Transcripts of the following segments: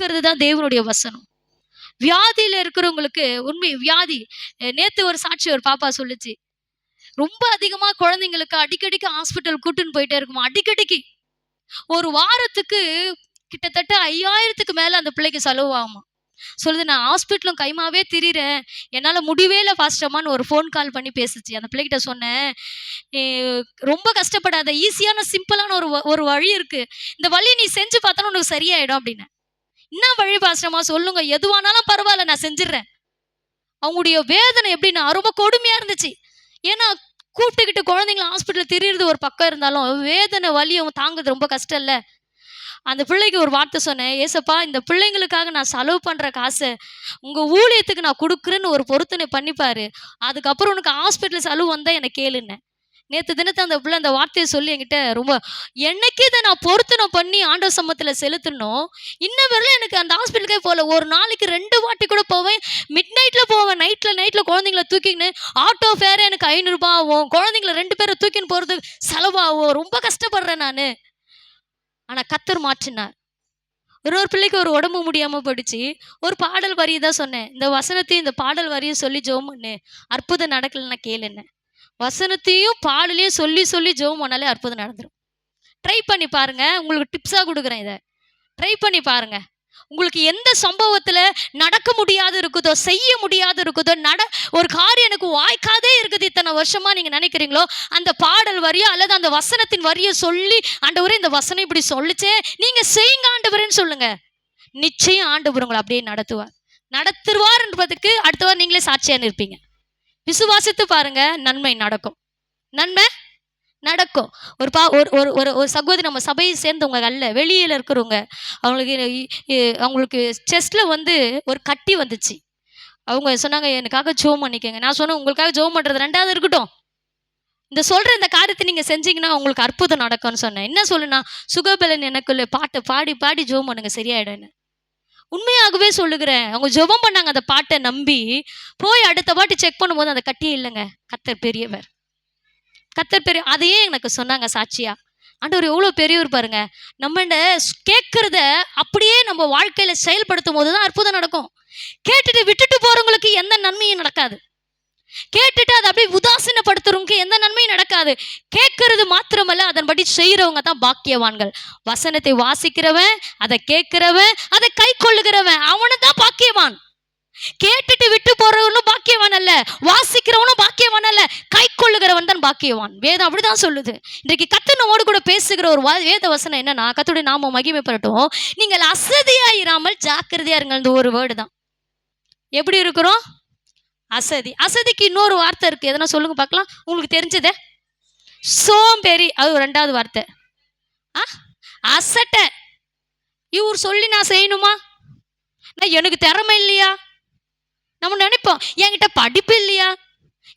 காக்கிறது தான் தேவனுடைய வசனம். வியாதியில இருக்கிறவங்களுக்கு உண்மை வியாதி. நேத்து ஒரு சாட்சி ஒரு பாப்பா சொல்லுச்சு. ரொம்ப அதிகமா குழந்தைங்களுக்கு அடிக்கடிக்கு ஹாஸ்பிட்டல் கூட்டுன்னு போயிட்டே இருக்குமா. அடிக்கடிக்கு ஒரு வாரத்துக்கு கிட்டத்தட்ட 5000க்கு மேல அந்த பிள்ளைக்கு செலவு ஆகுமா. சொல்லுது, நான் ஹாஸ்பிட்டலும் கைமாவே திரிறேன், என்னால முடியவே இல்லை ஃபாஸ்டம்மான்னு ஒரு ஃபோன் கால் பண்ணி பேசுச்சு. அந்த பிள்ளைகிட்ட சொன்னேன், ரொம்ப கஷ்டப்படாத, ஈஸியான சிம்பிளான ஒரு வழி இருக்கு, இந்த வழி நீ செஞ்சு பார்த்தாலும் உனக்கு சரியாயிடும் அப்படின்னு. என்ன வழி பாஸ்டம்மா சொல்லுங்க, எதுவானாலும் பரவாயில்ல நான் செஞ்சிடறேன். அவங்களுடைய வேதனை எப்படின்னா ரொம்ப கொடுமையா இருந்துச்சு. ஏன்னா கூப்பிட்டுக்கிட்டு குழந்தைங்கள ஹாஸ்பிட்டல் திரியிறது ஒரு பக்கம் இருந்தாலும் வேதனை வலி அவங்க தாங்குறது ரொம்ப கஷ்டம் இல்லை. அந்த பிள்ளைக்கு ஒரு வார்த்தை சொன்னேன், ஏசப்பா இந்த பிள்ளைங்களுக்காக நான் செலவு பண்ணுற காசை உங்கள் ஊழியத்துக்கு நான் கொடுக்குறேன்னு ஒரு பொருத்தனை பண்ணிப்பாரு, அதுக்கப்புறம் உனக்கு ஹாஸ்பிட்டல் செலவு வந்தால் எனக்கு கேளுன்னேன். நேற்று தினத்தை அந்த பிள்ளை அந்த வார்த்தையை சொல்லி என்கிட்ட ரொம்ப என்னைக்கு இதை நான் பொருத்தனை பண்ணி ஆண்டவர் சமூகத்தில் செலுத்தணும். இன்னும் வரல எனக்கு அந்த ஹாஸ்பிட்டலுக்கே போகல. ஒரு நாளைக்கு 2 வாட்டி கூட போவேன், மிட் நைட்டில் போவேன். நைட்டில் குழந்தைங்கள தூக்கின்னு ஆட்டோ ஃபேர் எனக்கு 500 ரூபாய் ஆகும், குழந்தைங்கள 2 பேரை தூக்கின்னு போகிறதுக்கு செலவாகும், ரொம்ப கஷ்டப்படுறேன் நான். ஆனால் கர்த்தர் மாற்றினார். ஒரு பிள்ளைக்கு ஒரு உடம்பு முடியாமல் போயிடுச்சு. ஒரு பாடல் வரியை தான் சொன்னேன், இந்த வசனத்தையும் இந்த பாடல் வரியும் சொல்லி ஜெபம் பண்ணு, அற்புதம் நடக்கலைன்னா கேளுன்னு. வசனத்தையும் பாடலையும் சொல்லி சொல்லி ஜெபம் பண்ணாலே அற்புதம் நடந்துடும். ட்ரை பண்ணி பாருங்க, உங்களுக்கு டிப்ஸாக கொடுக்குறேன், இதை ட்ரை பண்ணி பாருங்க. உங்களுக்கு எந்த சம்பவத்தில் நடக்க முடியாது இருக்குதோ, செய்ய முடியாது இருக்குதோ, ஒரு காரியம் எனக்கு வாய்க்காதே இருக்குது இத்தனை வருஷமா நீங்க நினைக்கிறீங்களோ, அந்த பாடல் வரியோ அல்லது அந்த வசனத்தின் வரியை சொல்லி, ஆண்டவரே இந்த வசனம் இப்படி சொல்லிச்சே நீங்க செய்யுங்க ஆண்டவரேன்னு சொல்லுங்க. நிச்சயம் ஆண்டவர் உங்களை அப்படியே நடத்துவார் என்பதுக்கு அடுத்த வாரம் நீங்களே சாட்சியா இருப்பீங்க. விசுவாசித்து பாருங்க, நன்மை நடக்கும். நன்மை நடக்கும். ஒரு சகோதரி நம்ம சபையை சேர்ந்தவங்க அல்ல, வெளியில் இருக்கிறவங்க, அவங்களுக்கு செஸ்ட்டில் ஒரு கட்டி வந்துச்சு. அவங்க சொன்னாங்க, எனக்காக ஜெபம் பண்ணிக்கங்க. நான் சொன்னேன், உங்களுக்காக ஜெபம் பண்ணுறது 2வது இருக்கட்டும், இந்த சொல்கிற இந்த காரியத்தை நீங்கள் செஞ்சீங்கன்னா உங்களுக்கு அற்புதம் நடக்கும்னு சொன்னேன். என்ன சொல்லுனா, சுகபலன் எனக்குள்ள பாட்டை பாடி பாடி ஜெபம் பண்ணுங்க சரியாயிடுன்னு. உண்மையாகவே சொல்லுகிறேன், அவங்க ஜெபம் பண்ணாங்க, அந்த பாட்டை நம்பி போய் அடுத்த வாட்டி செக் பண்ணும்போது அந்த கட்டியே இல்லைங்க. கர்த்தர் பெரியவர், கர்த்தர் பெரிய, அதையே எனக்கு சொன்னாங்க சாட்சியா. ஆண்டவர் எவ்வளோ பெரியவர் பாருங்க. நம்ம கேட்கறத அப்படியே நம்ம வாழ்க்கையில செயல்படுத்தும் போது தான் அற்புதம் நடக்கும். கேட்டுட்டு விட்டுட்டு போறவங்களுக்கு எந்த நன்மையும் நடக்காது. கேட்டுட்டு அதை அப்படியே உதாசீனப்படுத்துறவங்களுக்கு எந்த நன்மையும் நடக்காது. கேட்கறது மாத்திரமல்ல, அதன்படி செய்யறவங்க தான் பாக்கியவான்கள். வசனத்தை வாசிக்கிறவன், அதை கேட்கிறவன், அதை கை கொள்ளுகிறவன், அவனு தான் பாக்கியவான். கேட்டுட்டு விட்டு போறவனும் பாக்கியவான் அல்ல, வாசிக்கிறவனும் பாக்கியவான் அல்ல, கை கொள்ளுகிறவன் தான் பாக்கியவான். வேதம் அப்படிதான் சொல்லுது. இன்றைக்கு கர்த்தர் நம்மோடு கூட பேசுகிற ஒரு வேத வசனம் என்னன்னா, கர்த்தருடைய நாமம் மகிமைப்படட்டும், நீங்கள் அசதியாயிராமல் ஜாக்கிரதையா இருங்க. இந்த ஒரு வேர்டு தான். எப்படி இருக்கிறோம்? அசதி. அசதிக்கு இன்னொரு வார்த்தை இருக்கு, எதனா சொல்லுங்க பார்க்கலாம், உங்களுக்கு தெரிஞ்சதே. சோம்பேறி, அது 2வது வார்த்தை. அசட்டை. இவர் சொல்லி நான் செய்யணுமா, எனக்கு திறமை இல்லையா, நம்ம நினைப்போம். என்கிட்ட படிப்பு இல்லையா,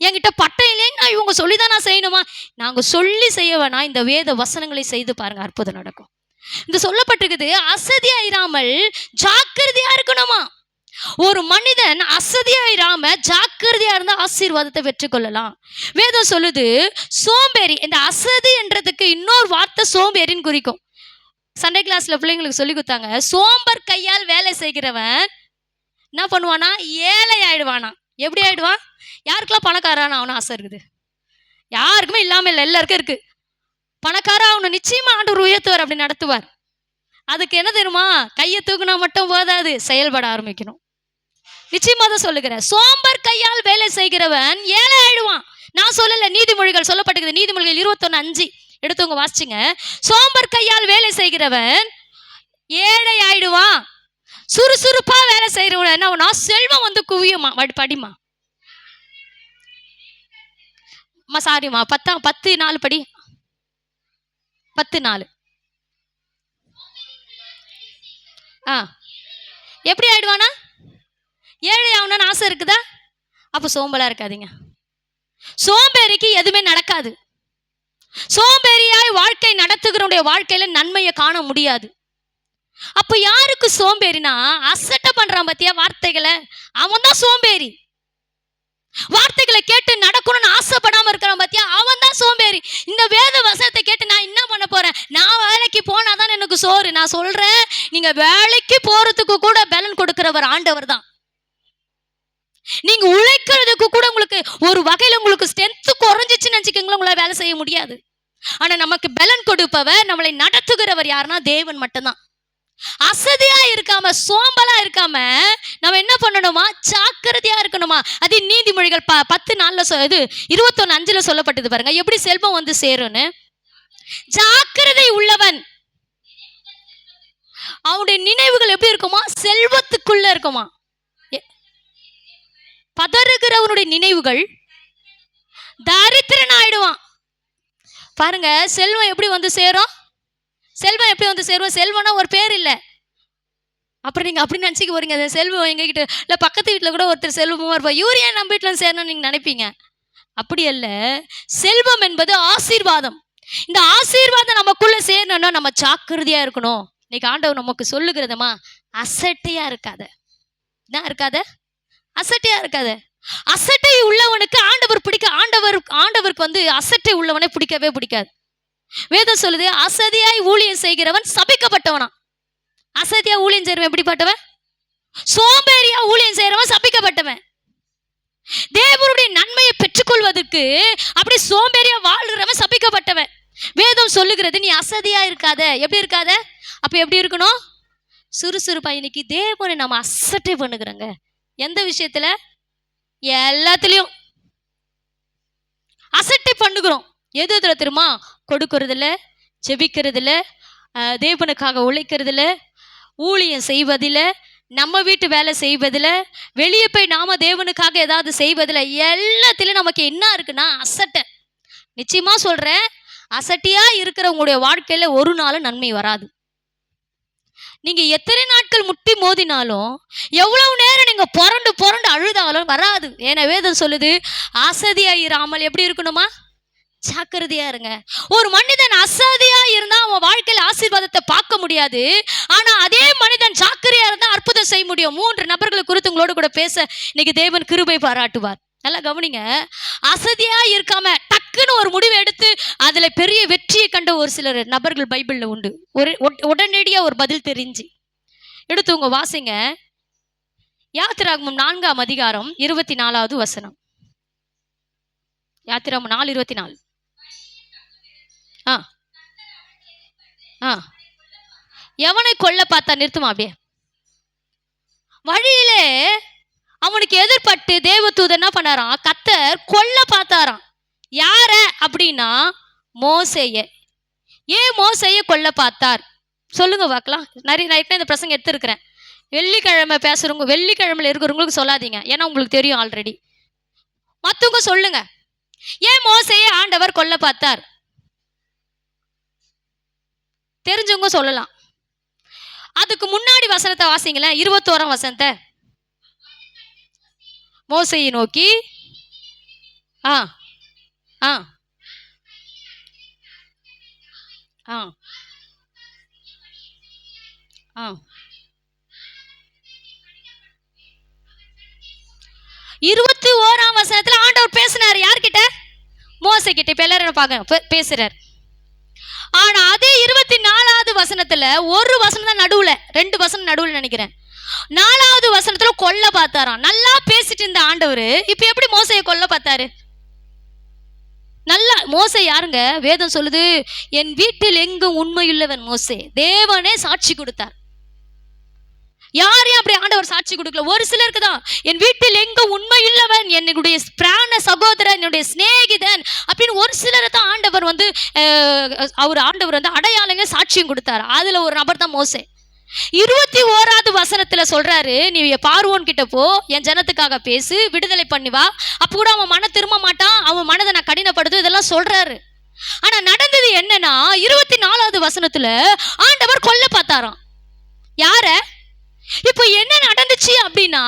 என்கிட்ட பட்டம் இல்லைன்னு நான் இவங்க சொல்லிதான் நான் செய்யணுமா. நாங்கள் சொல்லி செய்ய வேணாம், இந்த வேத வசனங்களை செய்து பாருங்க, அற்புதம் நடக்கும். இந்த சொல்லப்பட்டிருக்குது, அசதியாயிராமல் ஜாக்கிரதையா இருக்கணுமா. ஒரு மனிதன் அசதியாயிராம ஜாக்கிரதையா இருந்தா ஆசீர்வாதத்தை வெற்றி கொள்ளலாம். வேதம் சொல்லுது சோம்பேறி. இந்த அசதி என்றதுக்கு இன்னொரு வார்த்தை சோம்பேறின்னு குறிக்கும். சண்டே கிளாஸ்ல பிள்ளைங்களுக்கு சொல்லி கொடுத்தாங்க, சோம்பர் கையால் வேலை செய்கிறவன் என்ன பண்ணுவானா, ஏழை ஆயிடுவானா. எப்படி ஆயிடுவான்? யாருக்கெல்லாம் பணக்காரான அவனும் ஆசை இருக்குது? யாருக்குமே இல்லாமல் இல்லை, எல்லாருக்கும் இருக்கு. பணக்காரா அவனு நிச்சயமா ஆண்டவர் உயர்த்துவார், அப்படி நடத்துவார். அதுக்கு என்ன தெரியுமா, கையை தூக்குனா மட்டும் போதாது, செயல்பட ஆரம்பிக்கணும். நிச்சயமா தான் சொல்லுகிறேன், சோம்பர் கையால் வேலை செய்கிறவன் ஏழை ஆயிடுவான். நான் சொல்லல, நீதிமொழிகள் சொல்லப்பட்டிருக்குது. நீதிமொழிகள் 21:5 எடுத்தவங்க வாசிச்சுங்க. சோம்பர் கையால் வேலை செய்கிறவன் ஏழை ஆயிடுவான். சுறுசுறுப்பா வேலை செய்யறவன் என்ன ஆகும்னா, செல்வம் குவியுமா. படிமா சாரிமா, 10:4 படி. 10:4. எப்படி ஆயிடுவானா, ஏழை ஆகணும்னு ஆசை இருக்குதா, அப்போ சோம்பலா இருக்காதீங்க. சோம்பேறிக்கு எதுவுமே நடக்காது. சோம்பேறியாய் வாழ்க்கை நடத்துகிறவனுடைய வாழ்க்கையில நன்மையை காண முடியாது. அப்ப யாருக்கு சோம்பேறினா, அசட்டை பண்றான் பத்தியா வார்த்தைகளை, அவன் தான் சோம்பேறி. வார்த்தைகளை கேட்டு நடக்கணும்னு ஆசைப்படாம இருக்கிறான் பாத்தியா, அவன் தான் சோம்பேறி. இந்த வேத வசனத்தை கேட்டு நான் என்ன பண்ண போறேன், நான் வேலைக்கு போனாதான் எனக்கு சோறு. நான் சொல்றேன், நீங்க வேலைக்கு போறதுக்கு கூட பலன் கொடுக்கிறவர் ஆண்டவர் தான். நீங்க உழைக்கிறதுக்கு கூட உங்களுக்கு ஒரு வகையில உங்களுக்கு ஸ்ட்ரென்த் குறைஞ்சிச்சுன்னு நினைச்சுக்கோங்களேன், உங்களால வேலை செய்ய முடியாது. ஆனா நமக்கு பலன் கொடுப்பவர், நம்மளை நடத்துகிறவர் யாருன்னா தேவன் மட்டும்தான். அசதியா இருக்காம, சோம்பலா இருக்காம நம்ம என்ன பண்ணணுமா, ஜாக்கிரதையா இருக்கணுமா. அது நீதிமொழிகள் 10:4 இது 21:5 சொல்லப்பட்டது பாருங்க, எப்படி செல்வம் வந்து சேரும்னு. ஜாக்கிரதை உள்ளவன் அவனுடைய நினைவுகள் எப்படி இருக்குமா, செல்வத்துக்குள்ள இருக்குமா. பதறுகிறவனுடைய நினைவுகள் தரித்திரன் ஆயிடுவான். பாருங்க, செல்வம் எப்படி வந்து சேரும், செல்வம் எப்படி வந்து சேரும். செல்வம்னா ஒரு பேர் இல்லை. அப்புறம் நீங்க அப்படி நினைச்சிக்க போறீங்க, செல்வம் எங்ககிட்ட இல்லை, பக்கத்து வீட்டில் கூட ஒருத்தர் செல்வமா இருப்பா, இவரு ஏன் நம்ம வீட்டில் சேரணும்னு நீங்க நினைப்பீங்க. அப்படி அல்ல. செல்வம் என்பது ஆசீர்வாதம். இந்த ஆசீர்வாதம் நமக்குள்ள சேரணும்னா நம்ம ஜாக்கிரதையா இருக்கணும். இன்னைக்கு ஆண்டவர் நமக்கு சொல்லுகிறதுமா, அசட்டையா இருக்காத. என்ன இருக்காத, அசட்டையா இருக்காத. அசட்டை உள்ளவனுக்கு ஆண்டவர் பிடிக்க, ஆண்டவருக்கு வந்து அசட்டை உள்ளவனை பிடிக்கவே பிடிக்காது. வேதம் சொல்லுது, அசதியாய் ஊழியம் செய்கிறவன் சபிக்கப்பட்டவனா. அசதியா ஊழியம் செய்யறவன் எப்படிப்பட்டவன், சோம்பேறியா ஊழியம் செய்யறவன் சபிக்கப்பட்டவன். தேவனுடைய நன்மையை பெற்றுக்கொள்வதற்கு அப்படி சோம்பேறியா வாழ்கிறவன் சபிக்கப்பட்டவன். வேதம் சொல்லுகிறது, நீ அசதியா இருக்காத. எப்படி இருக்காத, அப்ப எப்படி இருக்கணும், சுறுசுறுப்பா. இன்னைக்கு தேவனை நம்ம அசட்டை பண்ணுகிறோங்க. எந்த விஷயத்துல, எல்லாத்துலயும் அசட்டை பண்ணுகிறோம். எது எதுல தெரியுமா, கொடுக்கறதுல, ஜெபிக்கிறதுல, தேவனுக்காக உழைக்கிறதுல, ஊழியம் செய்வதில், நம்ம வீட்டு வேலை செய்வதில், வெளியே போய் நாம தேவனுக்காக ஏதாவது செய்வதில், எல்லாத்திலும் நமக்கு என்ன இருக்குன்னா அசட்டை. நிச்சயமா சொல்றேன், அசட்டியா இருக்கிறவங்களுடைய வாழ்க்கையில ஒரு நாளும் நன்மை வராது. நீங்க எத்தனை நாட்கள் முட்டி மோதினாலும், எவ்வளவு நேரம் நீங்க புரண்டு புரண்டு அழுதாலும் வராது. ஏன்னா வேதம் சொல்லுது, அசதியா இராமல் எப்படி இருக்கணுமா, ஜாக்கிரதையா இருங்க. ஒரு மனிதன் அசதியா இருந்தா அவன் வாழ்க்கையில ஆசீர்வாதத்தை பார்க்க முடியாது. ஆனா அதே மனிதன் ஜாக்கிரதையா இருந்தா அற்புதம் செய்ய முடியும். 3 நபர்களை குறித்து உங்களோட கூட பேச இன்னைக்கு தேவன் கிருபை பாராட்டுவார். நல்லா கவனிங்க. அசதியா இருக்காம டக்குன்னு ஒரு முடிவு எடுத்து அதுல பெரிய வெற்றியை கண்ட ஒரு சிலர் நபர்கள் பைபிள்ல உண்டு. உடனடியா ஒரு பதில் தெரிஞ்சு எடுத்து உங்க வாசிங்க. யாத்திராகமம் 4ஆம் அதிகாரம் 24வது வசனம். யாத்திராகமம் 4:24. எவனை கொல்ல பார்த்தா, நிறுத்துமா அப்படியே. வழியிலே அவனுக்கு எதிர்பட்டு தேவதூதன் என்ன பண்ணாராம், கர்த்தர் கொல்ல பார்த்தாராம். யார அப்படின்னா மோசேய. ஏன் மோசேய கொல்ல பார்த்தார் சொல்லுங்க பார்க்கலாம். நிறைய நைட்ல இந்த பிரசங்க எடுத்துருக்கிறேன். வெள்ளிக்கிழமை பேசுறவங்க, வெள்ளிக்கிழமையில இருக்கிறவங்களுக்கு சொல்லாதீங்க, ஏன்னா உங்களுக்கு தெரியும் ஆல்ரெடி. மற்றவங்க சொல்லுங்க, ஏன் மோசேய ஆண்டவர் கொல்ல பார்த்தார். தெரிஞ்சவங்க சொல்லலாம். அதுக்கு முன்னாடி வசனத்தை வாசிங்களேன், 21ஆம் வசனத்தை. மோசேயை நோக்கி 21ஆம் வசனத்துல ஆண்டவர் பேசினார். யார்கிட்ட, மோசே கிட்ட. இப்ப எல்லாரும் பாக்க பேசுறார். ஆனா அதே 24வது வசனத்துல ஒரு வசனம் தான் நடுவுல, 2 வசனம் நடுவுல நினைக்கிறேன். 4வது வசனத்துல கொல்ல பார்த்தாராம். நல்லா பேசிட்டு இருந்த ஆண்டவர் இப்ப எப்படி மோசையை கொல்ல பார்த்தாரு. நல்லா, மோசே யாருங்க, வேதம் சொல்லுது, என் வீட்டில் எங்கும் உண்மையுள்ளவன் மோசே. தேவனே சாட்சி கொடுத்தார். யாரையும் அப்படி ஆண்டவர் சாட்சி கொடுக்கல. ஒரு சிலருக்கு தான், என் வீட்டில் எங்கும் உண்மையுள்ளவன், என்னுடைய பிராண சகோதரன், என்னுடைய சிநேகிதன் அப்படின்னு ஒரு சிலரை தான் ஆண்டவர் வந்து ஆண்டவர் வந்து அடையாளங்க சாட்சியம் கொடுத்தார். அதுல ஒரு நபர் தான் மோசே. 21வது வசனத்துல சொல்றாரு, நீ பார்வோன் கிட்ட போ, என் ஜனத்துக்காக பேசு, விடுதலை பண்ணி வா. அப்ப கூட அவன் மனம் திரும்ப மாட்டான், அவன் மனதை நான் கடினப்படுத்தும், இதெல்லாம் சொல்றாரு. ஆனா நடந்தது என்னன்னா, 24வது வசனத்துல ஆண்டவர் கொல்ல பார்த்தாராம். யார? இப்போ என்ன நடந்துச்சு அப்படின்னா,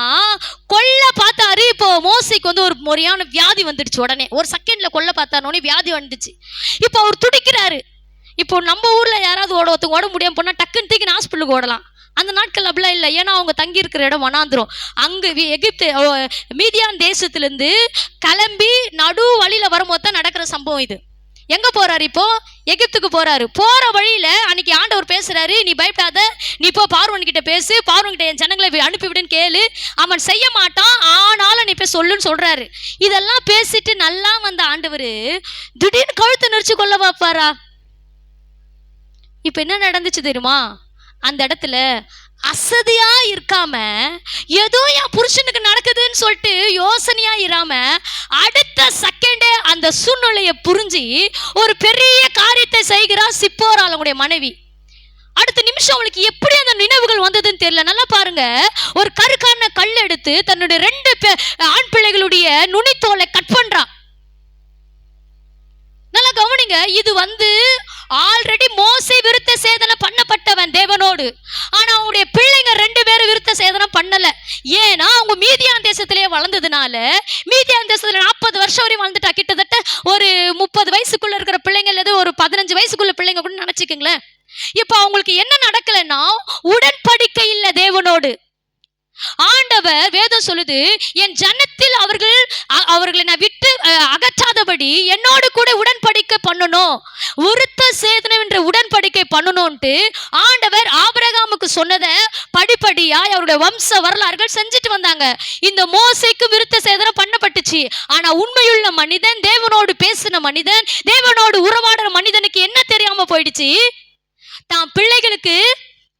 கொல்ல பார்த்தாரு. இப்போ மோசைக்கு வந்து ஒரு முறையான வியாதி வந்துடுச்சு. உடனே ஒரு செகண்ட்ல கொல்ல பார்த்தானோடனே வியாதி வந்துடுச்சு. இப்போ அவர் துடிக்கிறாரு. இப்போ நம்ம ஊர்ல யாராவது ஒருத்தவங்க ஓட முடியாம போனா டக்குன்னு தூக்கி ஹாஸ்பிட்டலுக்கு ஓடலாம். அந்த நாட்கள் அப்படிலாம் இல்லை. ஏன்னா அவங்க தங்கி இருக்கிற இடம் வனாந்திரம். அங்கு எகிப்து மீதியான் தேசத்திலிருந்து கிளம்பி நடு வழியில வரும்போது தான் நடக்கிற சம்பவம் இது. எங்க போறாரு? இப்போ எகிப்துக்கு போறாரு. போற வழியில அன்னைக்கு ஆண்டவர் பேசுறாரு, நீ பயப்படாத, நீ போ பார்வோன் கிட்ட பேசு, பார்வோன் கிட்ட என் ஜனங்களை அனுப்பிவிடுன்னு கேளு, அவன் செய்ய மாட்டான், ஆனாலும் நீ போய் சொல்லுன்னு சொல்றாரு. இதெல்லாம் பேசிட்டு நல்லா வந்த ஆண்டவர் திடீர்னு கழுத்தை நெரிச்சு கொள்ள பார்ப்பாரா? இப்ப என்ன நடந்துச்சு தெரியுமா? அந்த இடத்துல அசதியா இருக்காம, ஏதோ என் புருஷனுக்கு நடக்குதுன்னு சொல்லிட்டு யோசனையா இராம, அடுத்த செகண்டே அந்த சூழ்நிலையை புரிஞ்சு ஒரு பெரிய காரியத்தை செய்கிறா சிப்போரால், அவங்களுடைய மனைவி. அடுத்த நிமிஷம் அவளுக்கு எப்படி அந்த நினைவுகள் வந்ததுன்னு தெரியல. நல்லா பாருங்க, ஒரு கருக்கான கல் எடுத்து தன்னுடைய 2 ஆண் பிள்ளைகளுடைய நுனித்தோலை கட் பண்றா. நல்லா கவனிங்க, இது ஆல்ரெடி மோசே விருத்த சேதனம் பண்ணப்பட்டவன் தேவனோடு. ஆனா அவனுடைய பிள்ளைங்க 2 பேரும் விருத்த சேதனம் பண்ணல. ஏன்னா அவங்க மீதியான் தேசத்திலேயே வளர்ந்ததுனால, மீதியான் தேசத்துல 40 வருஷம் வரையும் வாழ்ந்துட்டா. கிட்டத்தட்ட ஒரு 30 வயசுக்குள்ள இருக்கிற பிள்ளைங்க அல்லது ஒரு 15 வயசுக்குள்ள பிள்ளைங்க கூட நினைச்சுக்கங்களேன். இப்ப அவங்களுக்கு என்ன நடக்கலன்னா, உடன்படிக்கை இல்ல தேவனோடு. ஆண்டவர் வேதம் சொல்லுது, என் ஜனத்தில் அவர்களை நான் விட்டு அகற்றாதபடி என்னோடு கூட உடன்படிக்கை பண்ணணும், விருத்த சேதனம் என்ற உடன்படிக்கை பண்ணணும்ட்டு ஆண்டவர் ஆபிரகாமுக்கு சொன்னதை படிப்படியா அவருடைய வம்ச வரலாறுகள் செஞ்சுட்டு வந்தாங்க. இந்த மோசேக்கு விருத்த சேதனம் பண்ணப்பட்டுச்சு. ஆனா உண்மையுள்ள மனிதன், தேவனோடு பேசின மனிதன், தேவனோடு உறவாடுற மனிதனுக்கு என்ன தெரியாம போயிடுச்சு? தான் பிள்ளைகளுக்கு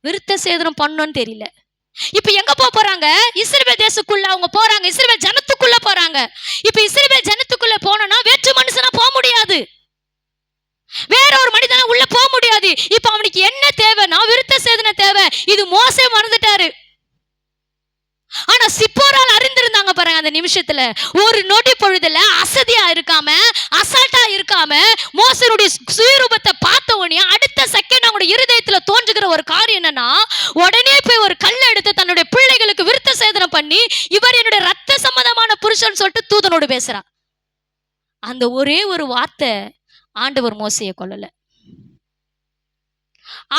விருத்த சேதனம் பண்ணணும்னு தெரியல. இப்ப எங்க போறாங்க? இஸ்ரவேல் தேசத்துக்குள்ள அவங்க போறாங்க, இஸ்ரவேல் ஜனத்துக்குள்ள போறாங்க. இப்ப இஸ்ரவேல் ஜனத்துக்குள்ள போனா வேற்று மனுஷனா போக முடியாது, வேற ஒரு மனிதனா உள்ள போக முடியாது. இப்ப அவனுக்கு என்ன தேவைன்னா விருத்த சேதனம் தேவை. இது மோசே மறந்துட்டாரு. ஆனா சிப்போரால் அறிந்திருந்தாங்க பாருங்க. அந்த நிமிஷத்துல ஒரு நொடி பொழுதுல அசதியா இருக்காம, அசால்ட்டா இருக்காம, மோசனுடைய சுயரூபத்தை பார்த்த உடனே அடுத்த செகண்ட் அவங்களுடைய இருதயத்துல தோன்றுகிற ஒரு காரியம் என்னன்னா, உடனே போய் ஒரு கல்லை எடுத்து தன்னுடைய பிள்ளைகளுக்கு விருத்த சேதனம் பண்ணி, இவர் என்னுடைய ரத்த சம்பந்தமான புருஷன் சொல்லிட்டு தூதனோடு பேசுறா. அந்த ஒரே ஒரு வார்த்தை ஆண்டவர் மோசையை கொல்லல.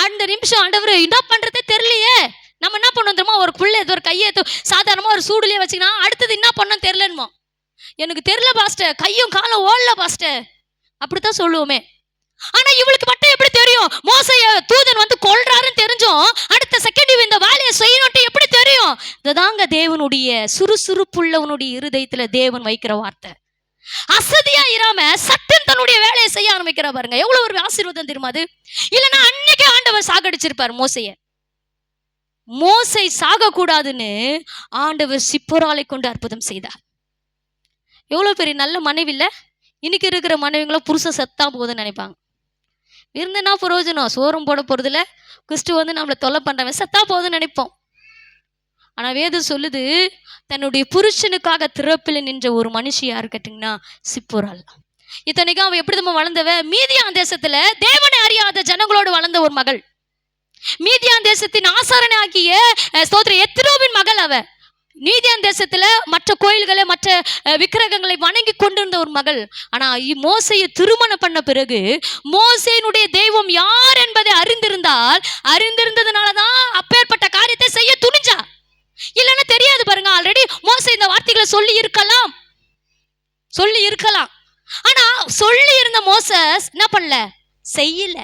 அந்த நிமிஷம் ஆண்டவர் என்ன பண்றதே தெரியலையே. நம்ம என்ன பண்ணோம் தெரியுமா? ஒரு புள்ள ஒரு கையை சாதாரணமா ஒரு சூடுலயே வச்சுக்கினா அடுத்தது என்ன பண்ணோம் தெரியலன்னுமோ. எனக்கு தெரியல பாஸ்டர், கையும் காலம் ஓடல பாஸ்டர், அப்படித்தான் சொல்லுவோமே. ஆனா இவளுக்கு மட்டும் எப்படி தெரியும்? மோசைய தூதன் கொல்றாருன்னு தெரிஞ்சும் அடுத்த செகண்ட் இந்த வேலையை செய்யணும்ட்டு எப்படி தெரியும்? இதுதாங்க தேவனுடைய சுறுசுறுப்புள்ளவனுடைய இருதயத்துல தேவன் வைக்கிற வார்த்தை. அசதியா இராம சட்டன் தன்னுடைய வேலையை செய்ய ஆரம்பிக்கிற பாருங்க. எவ்வளவு ஒரு ஆசீர்வாதம் தெரியுமா அது? இல்லைன்னா அன்னைக்கு ஆண்டவர் சாகடிச்சிருப்பார் மோசைய. மோசை சாக கூடாதுன்னு ஆண்டவர் சிப்போராலை கொண்டு அற்புதம் செய்தார். எவ்வளவு பெரிய நல்ல மனைவி இல்ல? இன்னைக்கு இருக்கிற மனைவிங்களும் புருஷன் செத்தா போகுதுன்னு நினைப்பாங்க. இருந்துன்னா பிரயோஜனம், சோறும் போட போறது இல்ல, கிறிஸ்து நம்மளை தொல்லை பண்றவன் செத்தா போகுதுன்னு நினைப்போம். ஆனா வேதம் சொல்லுது, தன்னுடைய புருஷனுக்காக திறப்பில் நின்ற ஒரு மனுஷி யாரு கேட்டீங்கன்னா சிப்போரால். இத்தனைக்கும் அவ எப்படி நம்ம வளர்ந்தவ? மீதியான் தேசத்துல தேவனை அறியாத ஜனங்களோடு வளர்ந்த ஒரு மகள். மீதியான் தேசத்தின் ஆசாரணை ஆகிய ஸ்தோத்திர எத்ரோவின் மகள் அவ. மீதியான் தேசத்துல மற்ற கோயில்களை, மற்ற விக்கிரகங்களை வணங்கி கொண்டிருந்த ஒரு மகள். ஆனா மோசையை திருமணம் பண்ண பிறகு மோசேனுடைய தெய்வம் யார் என்பதை அறிந்திருந்ததுனாலதான் அப்பேற்பட்ட காரியத்தை செய்ய துணிஞ்சா. இல்லைன்னா தெரியாது பாருங்க. ஆல்ரெடி மோசே இந்த வார்த்தைகளை சொல்லி இருக்கலாம். ஆனா சொல்லி இருந்த மோசஸ் என்ன பண்ணல? செய்யல.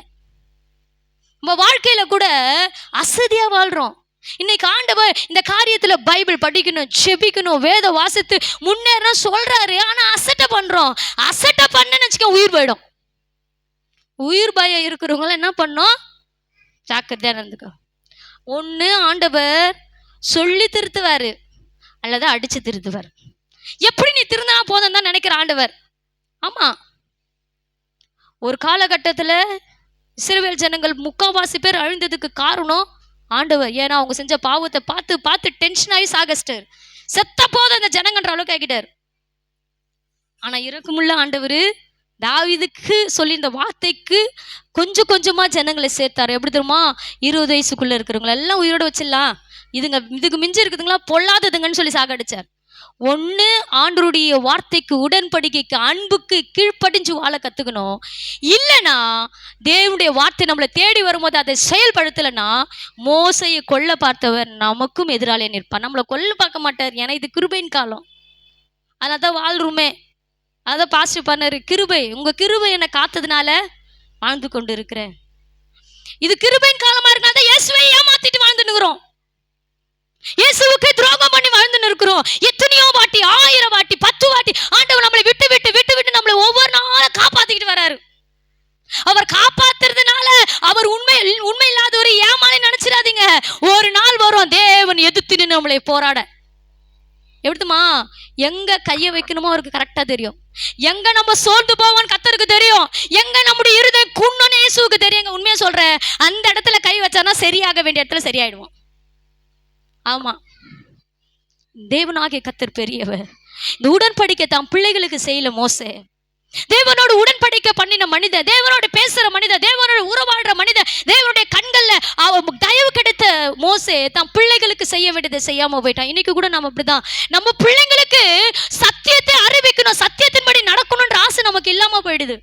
நம்ம வாழ்க்கையில கூட அசதியா வாழ்றோம். இன்னைக்கு ஆண்டவர் இந்த காரியத்துல பைபிள் படிக்கணும், செபிக்கணும், வேத வாசித்து முன்னேற சொல்றாரு. ஆனா அசட்டை பண்றோம். அசட்டை பண்ணன்னு வச்சுக்க உயிர் போயிடும். உயிர் பயம் இருக்கிறவங்க என்ன பண்ணோம்? ஜாக்கிரதையா இருந்துக்கோ. ஒண்ணு ஆண்டவர் சொல்லி திருத்துவாரு, அல்லது அடிச்சு திருத்துவார். எப்படி நீ திருந்தா போதும் தான் நினைக்கிற ஆண்டவர். ஆமா, ஒரு காலகட்டத்துல இஸ்ரவேல் ஜனங்கள் 3/4 பேர் அழிந்ததுக்கு காரணம் ஆண்டவர். ஏன்னா அவங்க செஞ்ச பாவத்தை பார்த்து பார்த்து டென்ஷன் ஆகி சாகஸ்டர் செத்த போதும் அந்த ஜனங்கன்ற அளவுக்கு ஆகிட்டார். ஆனா இறக்கமுள்ள ஆண்டவர் தாவீதுக்கு சொல்லி இந்த வார்த்தைக்கு கொஞ்சம் கொஞ்சமா ஜனங்களை சேர்த்தாரு. எப்படி தெரியுமா? 20 வயசுக்குள்ள இருக்கிறவங்க எல்லாம் உயிரோட வச்சிடலாம், இதுக்கு மிஞ்சி இருக்குதுங்களா பொல்லாததுங்கன்னு சொல்லி சாகடிச்சார். ஒன்று ஆண்டருடைய வார்த்தைக்கு, உடன்படிக்கைக்கு, அன்புக்கு கீழ்ப்படிஞ்சு வாழ கற்றுக்கணும். இல்லைன்னா தேவனுடைய வார்த்தை நம்மளை தேடி வரும்போது அதை செயல்படுத்தலைன்னா மோசையை கொல்ல பார்த்தவர் நமக்கும் எதிராளியே நிற்பார். நம்மளை கொல்ல பார்க்க மாட்டார், ஏன்னா இது கிருபையின் காலம். அதனால தான் வாழ்றோமே. அதை பாஸ்டர் பண்ணாரு, கிருபை, உங்கள் கிருபை என்னை காத்ததுனால வாழ்ந்து கொண்டு இருக்கிறேன். இது கிருபையின் காலமா இருக்கனால தான் இயேசுவை ஏமாத்திட்டு வாழ்ந்துன்னுக்குறோம், இயேசுவுக்கு துரோகம் பண்ணி வாழ்ந்துன்னு இருக்கிறோம். எத்தனையோ வாட்டி, 1000 வாட்டி, 10 வாட்டி ஆண்டவர் நம்மளை விட்டு விட்டு விட்டு விட்டு நம்மளை ஒவ்வொரு நாளும் காப்பாத்திக்கிட்டு வராரு. அவர் காப்பாத்துறதுனால அவர் உண்மை இல்லாத ஒரு ஏமாளி நினைச்சிடாதீங்க. ஒரு நாள் வரும் தேவன் எதிர்த்து நின்று நம்மளை போராட. எப்படிமா எங்க கையை வைக்கணுமோ அவருக்கு கரெக்டா தெரியும். எங்க நம்ம சோர்ந்து போவோம் கர்த்தருக்கு தெரியும். எங்க நம்முடைய இருதயம் குன்னோன்னு இயேசுவுக்கு தெரியுங்க. உண்மையா சொல்றேன், அந்த இடத்துல கை வச்சானா சரியாக வேண்டிய இடத்துல சரியாயிடுவோம். ஆமா, தேவனாகிய கர்த்தர் பெரியவர். இந்த உடன்படிக்கை தான் பிள்ளைகளுக்கு செய்யல மோசே. தேவனோட உடன்படிக்கை பண்ணின மனிதன், தேவனோட பேசுற மனிதன், தேவனோட உறவாடுற மனிதன், தேவனுடைய கண்கள்ல அவ தயவு கிடைத்த மோசே தான் பிள்ளைகளுக்கு செய்ய வேண்டியதை செய்யாம போயிட்டான். இன்னைக்கு கூட நம்ம அப்படிதான், நம்ம பிள்ளைங்களுக்கு சத்தியத்தை அறிவிக்கணும், சத்தியத்தின்படி நடக்கணும்ன்ற ஆசை நமக்கு இல்லாம போயிடுது.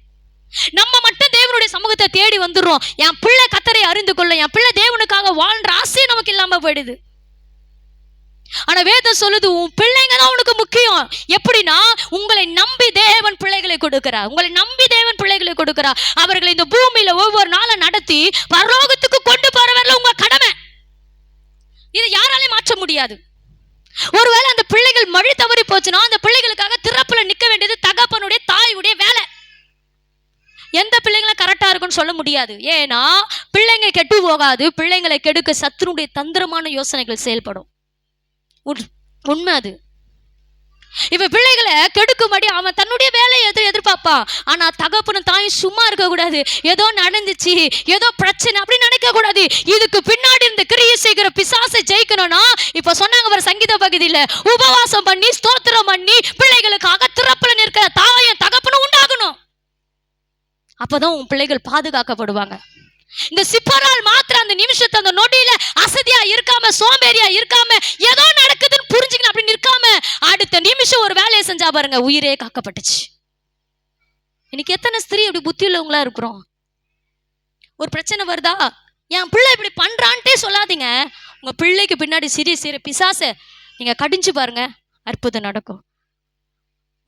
நம்ம மட்டும் தேவனுடைய சமூகத்தை தேடி வந்துடுறோம், என் பிள்ளை கர்த்தரை அறிந்து கொள்ள, என் பிள்ளை தேவனுக்காக வாழ்ற ஆசை நமக்கு இல்லாம போயிடுது. ஆனா வேதம் சொல்லுது, உன் பிள்ளைங்க தான் உனக்கு முக்கியம். எப்படின்னா, உங்களை நம்பி தேவன் பிள்ளைகளை கொடுக்கிறார், உங்களை நம்பி தேவன் பிள்ளைகளை கொடுக்கிறார். அவர்களை இந்த பூமியில ஒவ்வொரு நாளும் நடத்தி பரலோகத்துக்கு கொண்டு போறவர்ல உங்க கடமை. இதை யாராலையும் மாற்ற முடியாது. ஒருவேளை அந்த பிள்ளைகள் மழை தவறி போச்சுன்னா அந்த பிள்ளைகளுக்காக திறப்புல நிக்க வேண்டியது தகப்பனுடைய, தாயுடைய வேலை. எந்த பிள்ளைங்களும் கரெக்டா இருக்குன்னு சொல்ல முடியாது. ஏன்னா பிள்ளைங்க கெட்டு போகாது, பிள்ளைங்களை கெடுக்க சத்துருடைய தந்திரமான யோசனைகள் செயல்படும். உண்மை அது. இப்ப பிள்ளைகளை கெடுக்கும்படி அவன் தன்னுடைய வேலையை எதிர்பார்ப்பான். ஆனா தகப்பனும் தாயும் சும்மா இருக்க கூடாது. ஏதோ நடந்துச்சு, ஏதோ பிரச்சனை அப்படி நினைக்க கூடாது. இதுக்கு பின்னாடி இந்த கிரியை செய்கிற பிசாசை ஜெயிக்கணும்னா, இப்ப சொன்னாங்க ஒரு சங்கீத பகுதியில, உபவாசம் பண்ணி ஸ்தோத்திரம் பண்ணி பிள்ளைகளுக்காக திறப்புல நிற்க தாயும் தகப்பனும் உண்டாகணும். அப்பதான் உன் பிள்ளைகள் பாதுகாக்கப்படுவாங்க. இந்த சிப்பரால் மாத்திர அந்த நிமிஷத்தை, அந்த நொடியில அசதியா இருக்காம, சோம்பேறியா இருக்காம, ஏதோ நடக்குதுன்னு புரிஞ்சுக்கணும் அப்படி நிற்காம அடுத்த நிமிஷம் ஒரு வேலையை செஞ்சா பாருங்க, உயிரே காக்கப்பட்டுச்சு. இன்னைக்கு எத்தனை ஸ்திரீ அப்படி புத்தி உள்ளவங்களா இருக்கிறோம். ஒரு பிரச்சனை வருதா, என் பிள்ளை இப்படி பண்றான்ட்டே சொல்லாதீங்க. உங்க பிள்ளைக்கு பின்னாடி சிறிய பிசாசை நீங்க கடிஞ்சு பாருங்க, அற்புதம் நடக்கும்.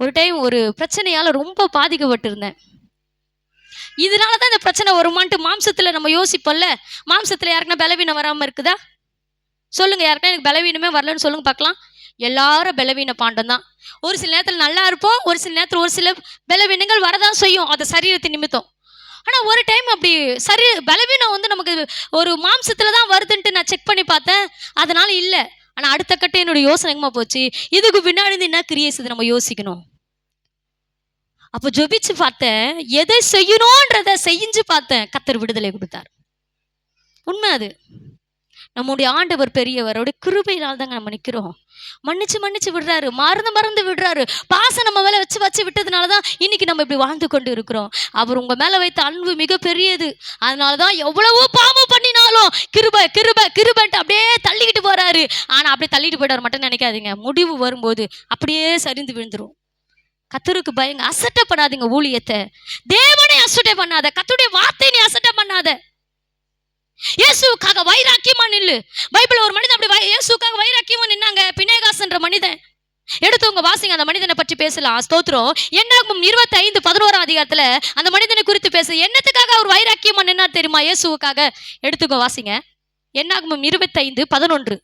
ஒரு டைம் ஒரு பிரச்சனையால ரொம்ப பாதிக்கப்பட்டு இருந்தேன். இதனாலதான் இந்த பிரச்சனை வருமான்ட்டு மாம்சத்துல நம்ம யோசிப்போம்ல. மாம்சத்துல யாருக்குன்னா பலவீனம் வராம இருக்குதா சொல்லுங்க. யாருக்குன்னா எனக்கு பலவீனமே வரலன்னு சொல்லுங்க பார்க்கலாம். எல்லாரும் பலவீன பாண்டம் தான். ஒரு சில நேரத்துல நல்லா இருப்போம், ஒரு சில நேரத்துல ஒரு சில பலவீனங்கள் வரதான் செய்யும், அது சரீரத்தின் நிமித்தம். ஆனா ஒரு டைம் அப்படி பலவீனம் வந்து நமக்கு ஒரு மாம்சத்துல தான் வருதுன்ட்டு நான் செக் பண்ணி பார்த்தேன், அதனால இல்ல. ஆனா அடுத்த கட்ட என்னோட யோசனைமா போச்சு, இதுக்கு பின்னாடி என்ன கிரியேஸ் நம்ம யோசிக்கணும். அப்போ ஜெபிச்சு பார்த்தேன், எதை செய்யணும்ன்றதை செஞ்சு பார்த்தேன், கர்த்தர் விடுதலை கொடுத்தார். உண்மை அது. நம்முடைய ஆண்டவர் பெரியவர், அவருடைய கிருபையினால் தாங்க நம்ம நிற்கிறோம். மன்னிச்சு விடுறாரு, மறந்து விடுறாரு. பாசம் நம்ம மேலே வச்சு விட்டதுனாலதான் இன்னைக்கு நம்ம இப்படி வாழ்ந்து கொண்டு இருக்கிறோம். அவர் உங்க மேல வைத்த அன்பு மிக பெரியது. அதனாலதான் எவ்வளவோ பாவம் பண்ணினாலும் கிருபை கிருபை கிருபைன்ட்டு அப்படியே தள்ளிக்கிட்டு போறாரு. ஆனா அப்படியே தள்ளிட்டு போயிட்டார் மட்டும் நினைக்காதீங்க, முடிவு வரும்போது அப்படியே சரிந்து விழுந்துரும். கர்த்தருக்கு பயங்க, அசட்டப்படாதீங்க. ஊழியத்தை தேவனை அசட்டை பண்ணாத, கர்த்தருடைய வார்த்தை நீ அசட்டை பண்ணாத. இயேசுவுக்காக வைராக்கியமா நில்லு. பைபிள் ஒரு மனிதன் அப்படி இயேசுவுக்காக வைராக்கியமா நின்னாங்க. பினேகாஸ்ன்ற மனிதன். எடுத்தவங்க வாசிங்க, அந்த மனிதனை பற்றி பேசலாம். ஸ்தோத்திரம். என்னாகும் 25:11 அதிகாரத்துல அந்த மனிதனை குறித்து பேச, என்னத்துக்காக அவர் வைராக்கியமா நின்னார் தெரியுமா? இயேசுவுக்காக. எடுத்துக்கோ வாசிங்க. என்னாகும் 25:11.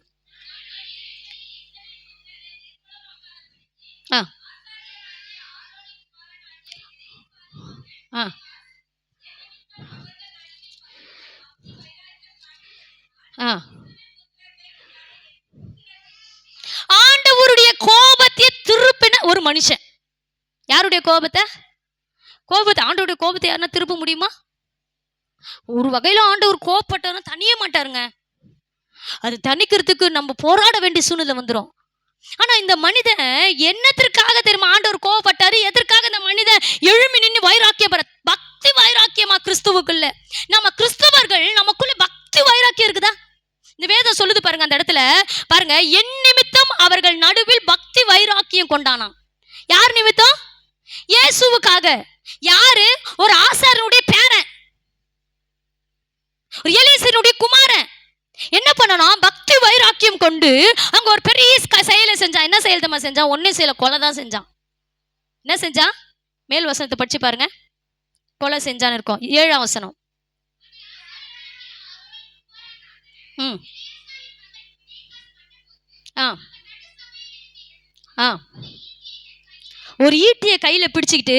ஆண்டவருடைய கோபத்தை திருப்பின ஒரு மனுஷன். யாருடைய கோபத்தை ஆண்டவருடைய கோபத்தை யாருன்னா திருப்ப முடியுமா? ஒரு வகையில ஆண்டவர் கோபப்பட்டாருன்னா தனிய மாட்டாருங்க. அது தணிக்கிறதுக்கு நம்ம போராட வேண்டிய சூழ்நிலை வந்துடும். ஆனா இந்த மனிதன் என்னத்திற்காக தெரியுமா ஆண்டவர் கோபப்பட்டாரு? எதற்காக இந்த மனிதன் எழுமி நின்று வைராக்கியப்பட, பக்தி வைராக்கியமா கிறிஸ்துவுக்குள்ள. நம்ம கிறிஸ்தவர்கள் நமக்குள்ள பக்தி வைராக்கியம் இருக்குதா? இந்த வேதம் சொல்லுது பாருங்க, அந்த இடத்துல பாருங்க, என் நிமித்தம் அவர்கள் நடுவில் பக்தி வைராக்கியம் கொண்டானான். யார் நிமித்தம்? இயேசுவுக்காக. யாரு? ஒரு ஆசாரனுடைய பேரன், ஒரு எலிசனுடைய குமாரன். என்ன பண்ணணும்? பக்தி வைராக்கியம் கொண்டு அங்க ஒரு பெரிய செயலை செஞ்சான். என்ன செயல் தான் செஞ்சான்? ஒன்னே செய்யல, கொலை தான் செஞ்சான். என்ன செஞ்சான்? மேல் வசனத்தை படிச்சு பாருங்க. கொலை செஞ்சான்னு இருக்கும். 7ஆம் வசனம். ஒரு ஈட்டிய கையில பிடிச்சுக்கிட்டு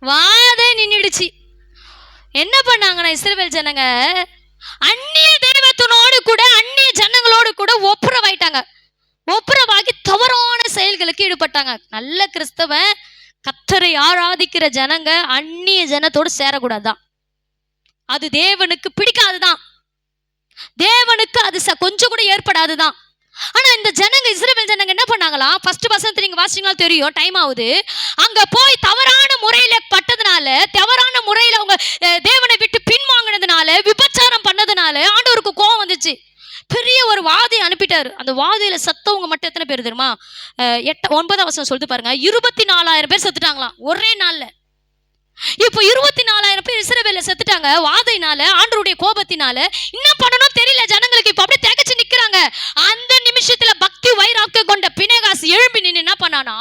வாதே நின்னுடுச்சு. என்ன பண்ணாங்கன்னா இஸ்ரவேல் ஜனங்க அந்நிய தெய்வத்தினோடு கூட அந்நிய ஜனங்களோடு கூட ஒப்புரவாயிட்டாங்க. ஒப்புரவாகி தவறான செயல்களுக்கு ஈடுபட்டாங்க. நல்ல கிறிஸ்தவன் கர்த்தரை ஆராதிக்கிற ஜனங்க அந்நிய ஜனத்தோடு சேரக்கூடாதுதான். அது தேவனுக்கு பிடிக்காதுதான். தேவனுக்கு அது கொஞ்சம் கூட ஏற்படாதுதான். ஆனா இந்த ஜனங்க இஸ்ரவேல் ஜனங்க என்ன பண்ணாங்களாம்? ஃபர்ஸ்ட் வசனத்தை நீங்க வாசிச்சீங்கன்னா தெரியும், டைம் ஆகுது. அங்க போய் தவறான முறையில பட்டதுனால, தவறான முறையில அவங்க தேவனை விட்டு பின்வாங்கினதுனால, விபச்சாரம் பண்ணதுனால ஆண்டவருக்கு கோபம் வந்துச்சு. பெரிய ஒரு வாதி அனுப்பிட்டாரு. அந்த வாதியில சத்தவங்க மட்டும் எத்தனை பேர் தெரியுமா? 9ஆம் வசனம் சொல்லிட்டு பாருங்க. 24,000 பேர் செத்துட்டாங்களாம் ஒரே நாள்ல. இப்போ 24,000 பேர் இஸ்ரவேல்ல செத்துட்டாங்க வாதையினால, ஆண்டவருடைய கோபத்தினால. என்ன பண்ணணும் தெரியல ஜனங்களுக்கு. இப்ப அப்படியே திகைச்சு நிக்கிறாங்க. அந்த நிமிஷத்துல பக்தி வைராக்கியம் கொண்ட பினேகாஸ் எழும்பி நின்று என்ன பண்ணானா,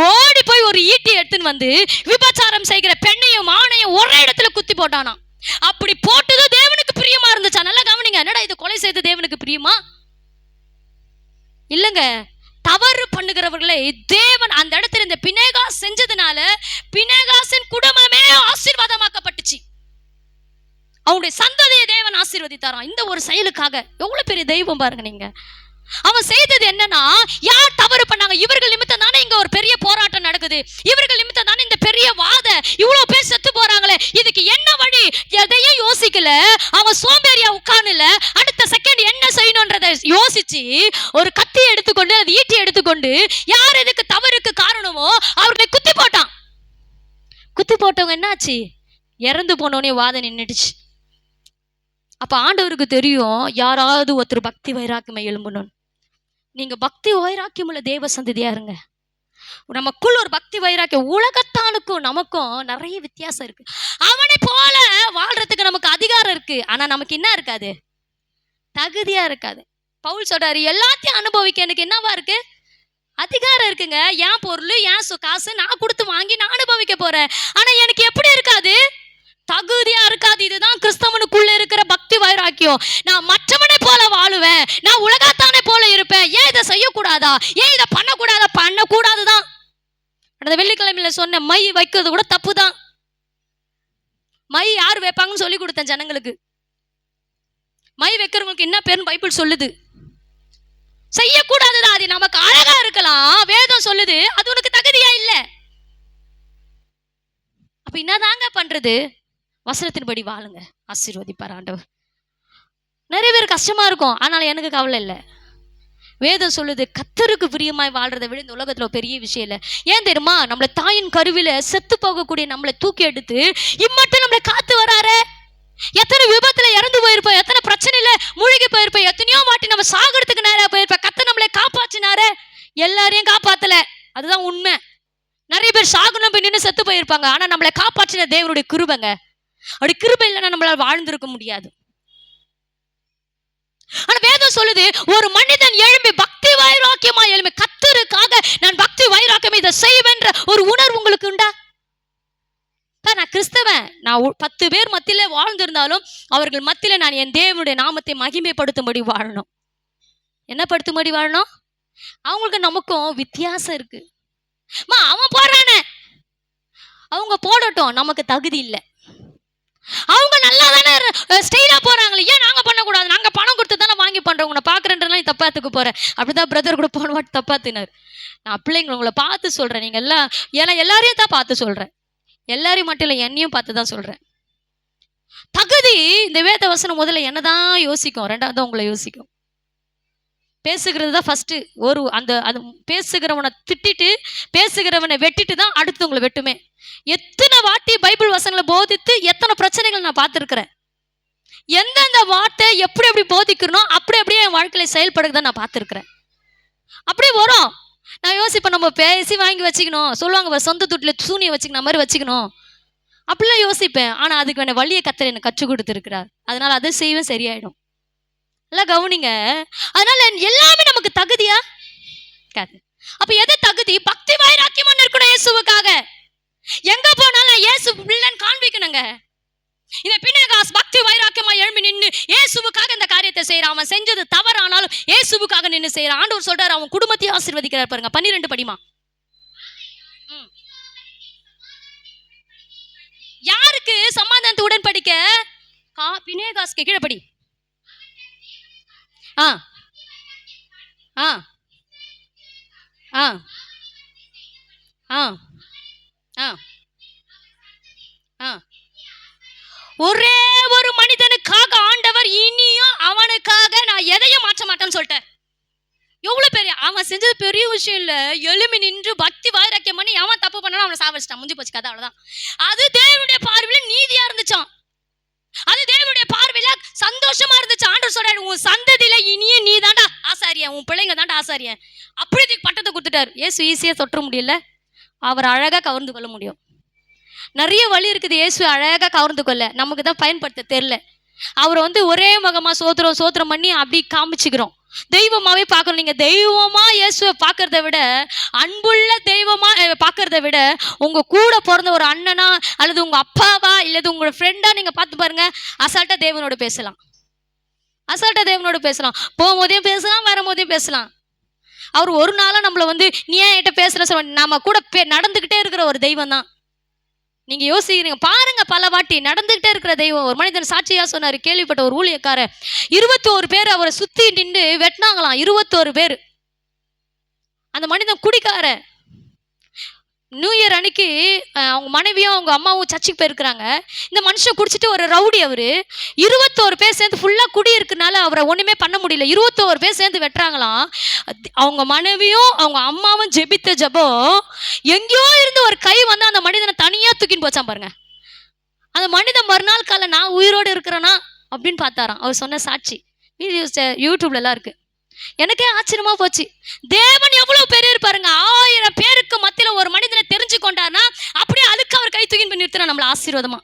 ஓடி போய் ஒரு ஈட்டி எடுத்துன்னு வந்து விபச்சாரம் செய்கிற பெண்ணையும் ஆணையும் ஒரே இடத்துல குத்தி போட்டானா. அப்படி போட்டது தேவனுக்கு பிரியமா இருந்துச்சா? நல்லா கவனிங்க. என்னடா இது, கொலை செய்து தேவனுக்கு பிரியமா? இல்லங்க. தவறு பண்ணுகிறவர்களை தேவன் அந்த இடத்துல இந்த பினேகாஸ் செஞ்சதுனால பினேகாசின் குடும்பமே ஆசீர்வாதமாக்கப்பட்டுச்சு. அவனுடைய சந்ததியை தேவன் ஆசீர்வதித்தாராம் இந்த ஒரு செயலுக்காக. எவ்வளவு பெரிய தெய்வம் பாருங்க நீங்க. அவன் செய்தது என்னன்னா, யார் தவறு பண்ணாங்க? இவர்கள் நிமித்தம் தானே இங்க ஒரு பெரிய போராட்டம் நடக்குது. இவர்கள் நிமித்தம் தானே இந்த பெரிய வாத, இவ்வளவு பேர் செத்து போறாங்களே, இதுக்கு என்ன வழி? எதையும் யோசிக்கல. அவன் சோம்பேறியா உட்கார்ந்துல அடுத்த செகண்ட் என்ன செய்யணும்ன்றதை யோசிச்சு ஒரு கத்தி எடுத்துக்கொண்டு, அது ஈட்டி எடுத்துக்கொண்டு, யார் இதுக்கு தவறுக்கு காரணமோ அவர்களை குத்தி போட்டான். குத்தி போட்டவங்க என்னாச்சு? இறந்து போனோடனே வாத நின்னுடுச்சு. அப்ப ஆண்டவருக்கு தெரியும் யாராவது ஒருத்தர் பக்தி வைராக்கியமா எழும்பணும். நீங்க பக்தி வைராக்கியம் உள்ள தேவ சந்ததியா இருங்க. நமக்குள்ள ஒரு பக்தி வைராக்கியம். உலகத்தானுக்கும் நமக்கும் நிறைய வித்தியாசம் இருக்கு. அவனை போல வாழ்றதுக்கு நமக்கு அதிகாரம் இருக்கு. ஆனா நமக்கு என்ன இருக்காது? தகுதியா இருக்காது. பவுல் சொல்றாரு, எல்லாத்தையும் அனுபவிக்க எனக்கு என்னவா இருக்கு? அதிகாரம் இருக்குங்க. என் பொருள், என் காசு நான் கொடுத்து வாங்கி நான் அனுபவிக்க போறேன். ஆனா எனக்கு எப்படி இருக்காது? தகுதியா இருக்காது. இதுதான் கிறிஸ்தவனுக்குள்ள இருக்கிற பக்தி வைராக்கியம். நான் மற்றவனை போல வாழுவேன், நான் உலகத்தானே போல இருப்பேன். ஏன் இதை செய்யக்கூடாதா? ஏன் இதை பண்ணக்கூடாதா? பண்ணக்கூடாதுதான். அந்த வெள்ளிக்கிழமையில சொன்ன மை வைக்கிறது கூட தப்பு தான். மை யார் வைப்பாங்கன்னு சொல்லி கொடுத்தேன் ஜனங்களுக்கு. மை வைக்கிறவங்களுக்கு என்ன பேருன்னு பைபிள் சொல்லுது. செய்யக்கூடாதுதான். அது நமக்கு அழகா இருக்கலாம், வேதம் சொல்லுது. அது உனக்கு தகுதியா இல்ல. அப்ப என்னதாங்க பண்றது? வசனத்தின்படி வாழுங்க, ஆசீர்வதிப்பார் ஆண்டவர். நிறைய பேர் கஷ்டமா இருக்கும், ஆனால எனக்கு கவலை இல்லை. வேதம் சொல்லுது, கர்த்தருக்கு பிரியமாய் வாழ்றதை விட இந்த உலகத்துல பெரிய விஷயம் இல்லை. ஏன் தெரியுமா? நம்மளை தாயின் கருவில செத்து போகக்கூடிய நம்மளை தூக்கி எடுத்து இம்மட்டும் நம்மளை காத்து வராரு. எத்தனை விபத்துல இறந்து போயிருப்போம், எத்தனை பிரச்சனையில மூழ்கி போயிருப்போம், எத்தனையோ வாட்டி நம்ம சாகிறதுக்கு நேரம் போயிருப்போம். கர்த்தர் நம்மளை காப்பாற்றினாரு. எல்லாரையும் காப்பாத்தல, அதுதான் உண்மை. நிறைய பேர் சாகணும் போய் நின்று செத்து போயிருப்பாங்க. ஆனா நம்மளை காப்பாற்றின தேவனுடைய கிருபைங்க. அப்படி கிருபை இல்லைன்னா நம்மளால வாழ்ந்திருக்க முடியாது. ஆனா வேதம் சொல்லுது, ஒரு மனிதன் எழும்பி பக்தி வைராக்கியமா எழும்பி கர்த்தருக்காக நான் பக்தி வைராக்கியம் இதை செய்வேன்ற ஒரு உணர்வு உங்களுக்கு உண்டா? நான் கிறிஸ்தவன், நான் 10 பேர் மத்தியில வாழ்ந்திருந்தாலும் அவர்கள் மத்தியில நான் என் தேவனுடைய நாமத்தை மகிமைப்படுத்தும்படி வாழணும். என்ன படுத்தும்படி வாழணும்? அவங்களுக்கு நமக்கும் வித்தியாசம் இருக்கு. அவன் போடுறானே, அவங்க போடட்டும், நமக்கு தகுதி இல்லை. அவங்க நல்லா தானே ஸ்டைலா போறாங்களே, ஏன் நாங்க பண்ணக்கூடாது? நாங்க பணம் கொடுத்து தானே வாங்கி பண்றோம். உங்களை பாக்குறேன்றலாம் நீ தப்பாத்துக்கு போற. அப்படிதான் பிரதர் கூட போன வாட்டி தப்பாத்தினார். நான் பிள்ளைங்க உங்களை பார்த்து சொல்றேன். நீங்க எல்லாம், ஏன்னா எல்லாரையும் தான் பார்த்து சொல்றேன், எல்லாரையும் மட்டும் இல்லை, என்னையும் பார்த்து தான் சொல்றேன். தகுதி இந்த வேத வசனம் முதல்ல என்னதான் யோசிக்கும், ரெண்டாவது உங்களை யோசிக்கும். பேசுகிறது தான் ஃபர்ஸ்ட். ஒரு அந்த அது பேசுகிறவனை திட்டிட்டு பேசுகிறவனை வெட்டிட்டு தான் அடுத்தவங்களை வெட்டுமே. எத்தனை வாட்டி பைபிள் வசனங்களை போதித்து எத்தனை பிரச்சனைகள் நான் பார்த்துருக்கிறேன். எந்தெந்த வார்த்தை எப்படி எப்படி போதிக்கணும் அப்படி அப்படியே என் வாழ்க்கையில செயல்படுறத நான் பார்த்துருக்கிறேன். அப்படியே வரும். நான் யோசிப்பேன், நம்ம பேசி வாங்கி வச்சுக்கணும், சொல்லுவாங்க சொந்த துட்டில சூனியை வச்சுக்கணும் மாதிரி வச்சுக்கணும், அப்படிலாம் யோசிப்பேன். ஆனா அதுக்கு வேணா வழியை கத்தர் எனக்கு கற்றுக் கொடுத்துருக்கிறார். அதனால அதை செய்வேன், சரியாயிடும். எல்லாம் கவனிங்க. அதனால எல்லாமே நமக்கு தகுதியா இருக்காது. அப்ப எது தகுதி? பக்தி வைராக்கியமா இருக்கணும் இயேசுவுக்காக. எங்க போனாலும் இயேசு பிள்ளைன்னு காண்பிக்கணுங்க. இந்த பினேகாஸ் பக்தி வைராக்கியமா எழும்பி நின்று இயேசுவுக்காக இந்த காரியத்தை செய்யறான். அவன் செஞ்சது தவறானாலும் இயேசுவுக்காக நின்று செய்யறான். ஆண்டவர் சொல்றாரு, அவன் குடும்பத்தையும் ஆசீர்வதிக்கிறார். பாருங்க 12 படிமா. யாருக்கு சமாதானத்தை உடன்படிக்க? பினேகாஸ்க்கு. கீழே படி. ஆ ஆ ஆ ஆ ஆ ஆ ஒரே ஒரு மனிதனுக்காக ஆண்டவர் இனியும் அவனுக்காக நான் எதையும் மாற்ற மாட்டேன்னு சொல்லிட்டேன். எவ்வளவு பெரிய அவன் செஞ்சது பெரிய விஷயம் இல்ல. எழுமி நின்று பக்தி வைராக்கியம் பண்ணி அவன் தப்பு பண்ணாலும் அவனை சாவடிச்சிட்டான். முடிஞ்சு போச்சு கதை, அவ்வளவுதான். அது தேவனுடைய பார்வையில நீதியா இருந்துச்சான். அது தேவனுடைய பார்வையில சந்தோஷமா இருந்துச்சு. ஆண்டவர் சொல்றாரு, உன் சந்ததியில இனியே நீ தாண்டா ஆசாரியன், உன் பிள்ளைங்க தாண்டா ஆசாரியன். அப்படி பட்டத்தை கொடுத்துட்டாரு. ஏசு ஈஸியா தொற்ற முடியல, அவர் அழகா கவர்ந்து கொள்ள முடியும். நிறைய வழி இருக்குது இயேசு அழகா கவர்ந்து கொள்ள, நமக்கு தான் பயன்படுத்த தெரியல. அவர் ஒரே முகமா சோத்திரம் பண்ணி அப்படி காமிச்சுக்கிறோம். தெய்வமாவே பார்க்கணும். நீங்க தெய்வமா இயேசுவை பார்க்கறத விட, அன்புள்ள தெய்வமா பார்க்கறத விட, உங்க கூட பிறந்த ஒரு அண்ணனா அல்லது உங்க அப்பாவா இல்லது உங்களோட ஃப்ரெண்டா நீங்க பார்த்து பாருங்க. அசால்ட்டா தேவனோட பேசலாம், அசால்ட்டா தேவனோட பேசலாம். போகும்போதையும் பேசலாம், வரும்போதையும் பேசலாம். அவர் ஒரு நாளா நம்மள நீ ஏன் என்கிட்ட பேசுற சொல்ல, நாம கூட நடந்துகிட்டே இருக்கிற ஒரு தெய்வம் தான். நீங்க யோசிக்கிறீங்க பாருங்க, பல வாட்டி நடந்துகிட்டே இருக்கிற தெய்வம். ஒரு மனிதன் சாட்சியா சொன்னாரு, கேள்விப்பட்ட ஒரு ஊழியக்காரர் 21 பேர் அவரை சுத்தி நின்று வெட்டினாங்களாம். 21 பேர். அந்த மனிதன் குடிக்கார. நியூ இயர் அன்னைக்கு அவங்க மனைவியும் அவங்க அம்மாவும் சர்ச்சுக்கு போயிருக்கிறாங்க. இந்த மனுஷன் குடிச்சிட்டு ஒரு ரவுடி. அவரு 21 பேர் சேர்ந்து ஃபுல்லா குடி இருக்குனால அவரை ஒண்ணுமே பண்ண முடியல. 21 பேர் சேர்ந்து வெட்டுறாங்களாம். அவங்க மனைவியும் அவங்க அம்மாவும் ஜெபித்த ஜெபம் எங்கேயோ இருந்து ஒரு கை அந்த மனிதனை தனியா தூக்கின்னு போச்சான் பாருங்க. அந்த மனிதன் மறுநாள் காலை நான் உயிரோடு இருக்கிறேனா அப்படின்னு பார்த்தாராம். அவர் சொன்ன சாட்சி வீடியோஸ் யூடியூப்ல எல்லாம் இருக்கு. எனக்கே ஆச்சரியமா போச்சு. தேவன் எவ்வளவு பெரிய இருப்பாருங்க. 1000 பேருக்கு மத்தியில ஒரு மனிதனை தெரிஞ்சு கொண்டாருன்னா அப்படியே அதுக்கு அவர் கை தூக்கி நிறுத்தினா நம்மள ஆசீர்வாதமா.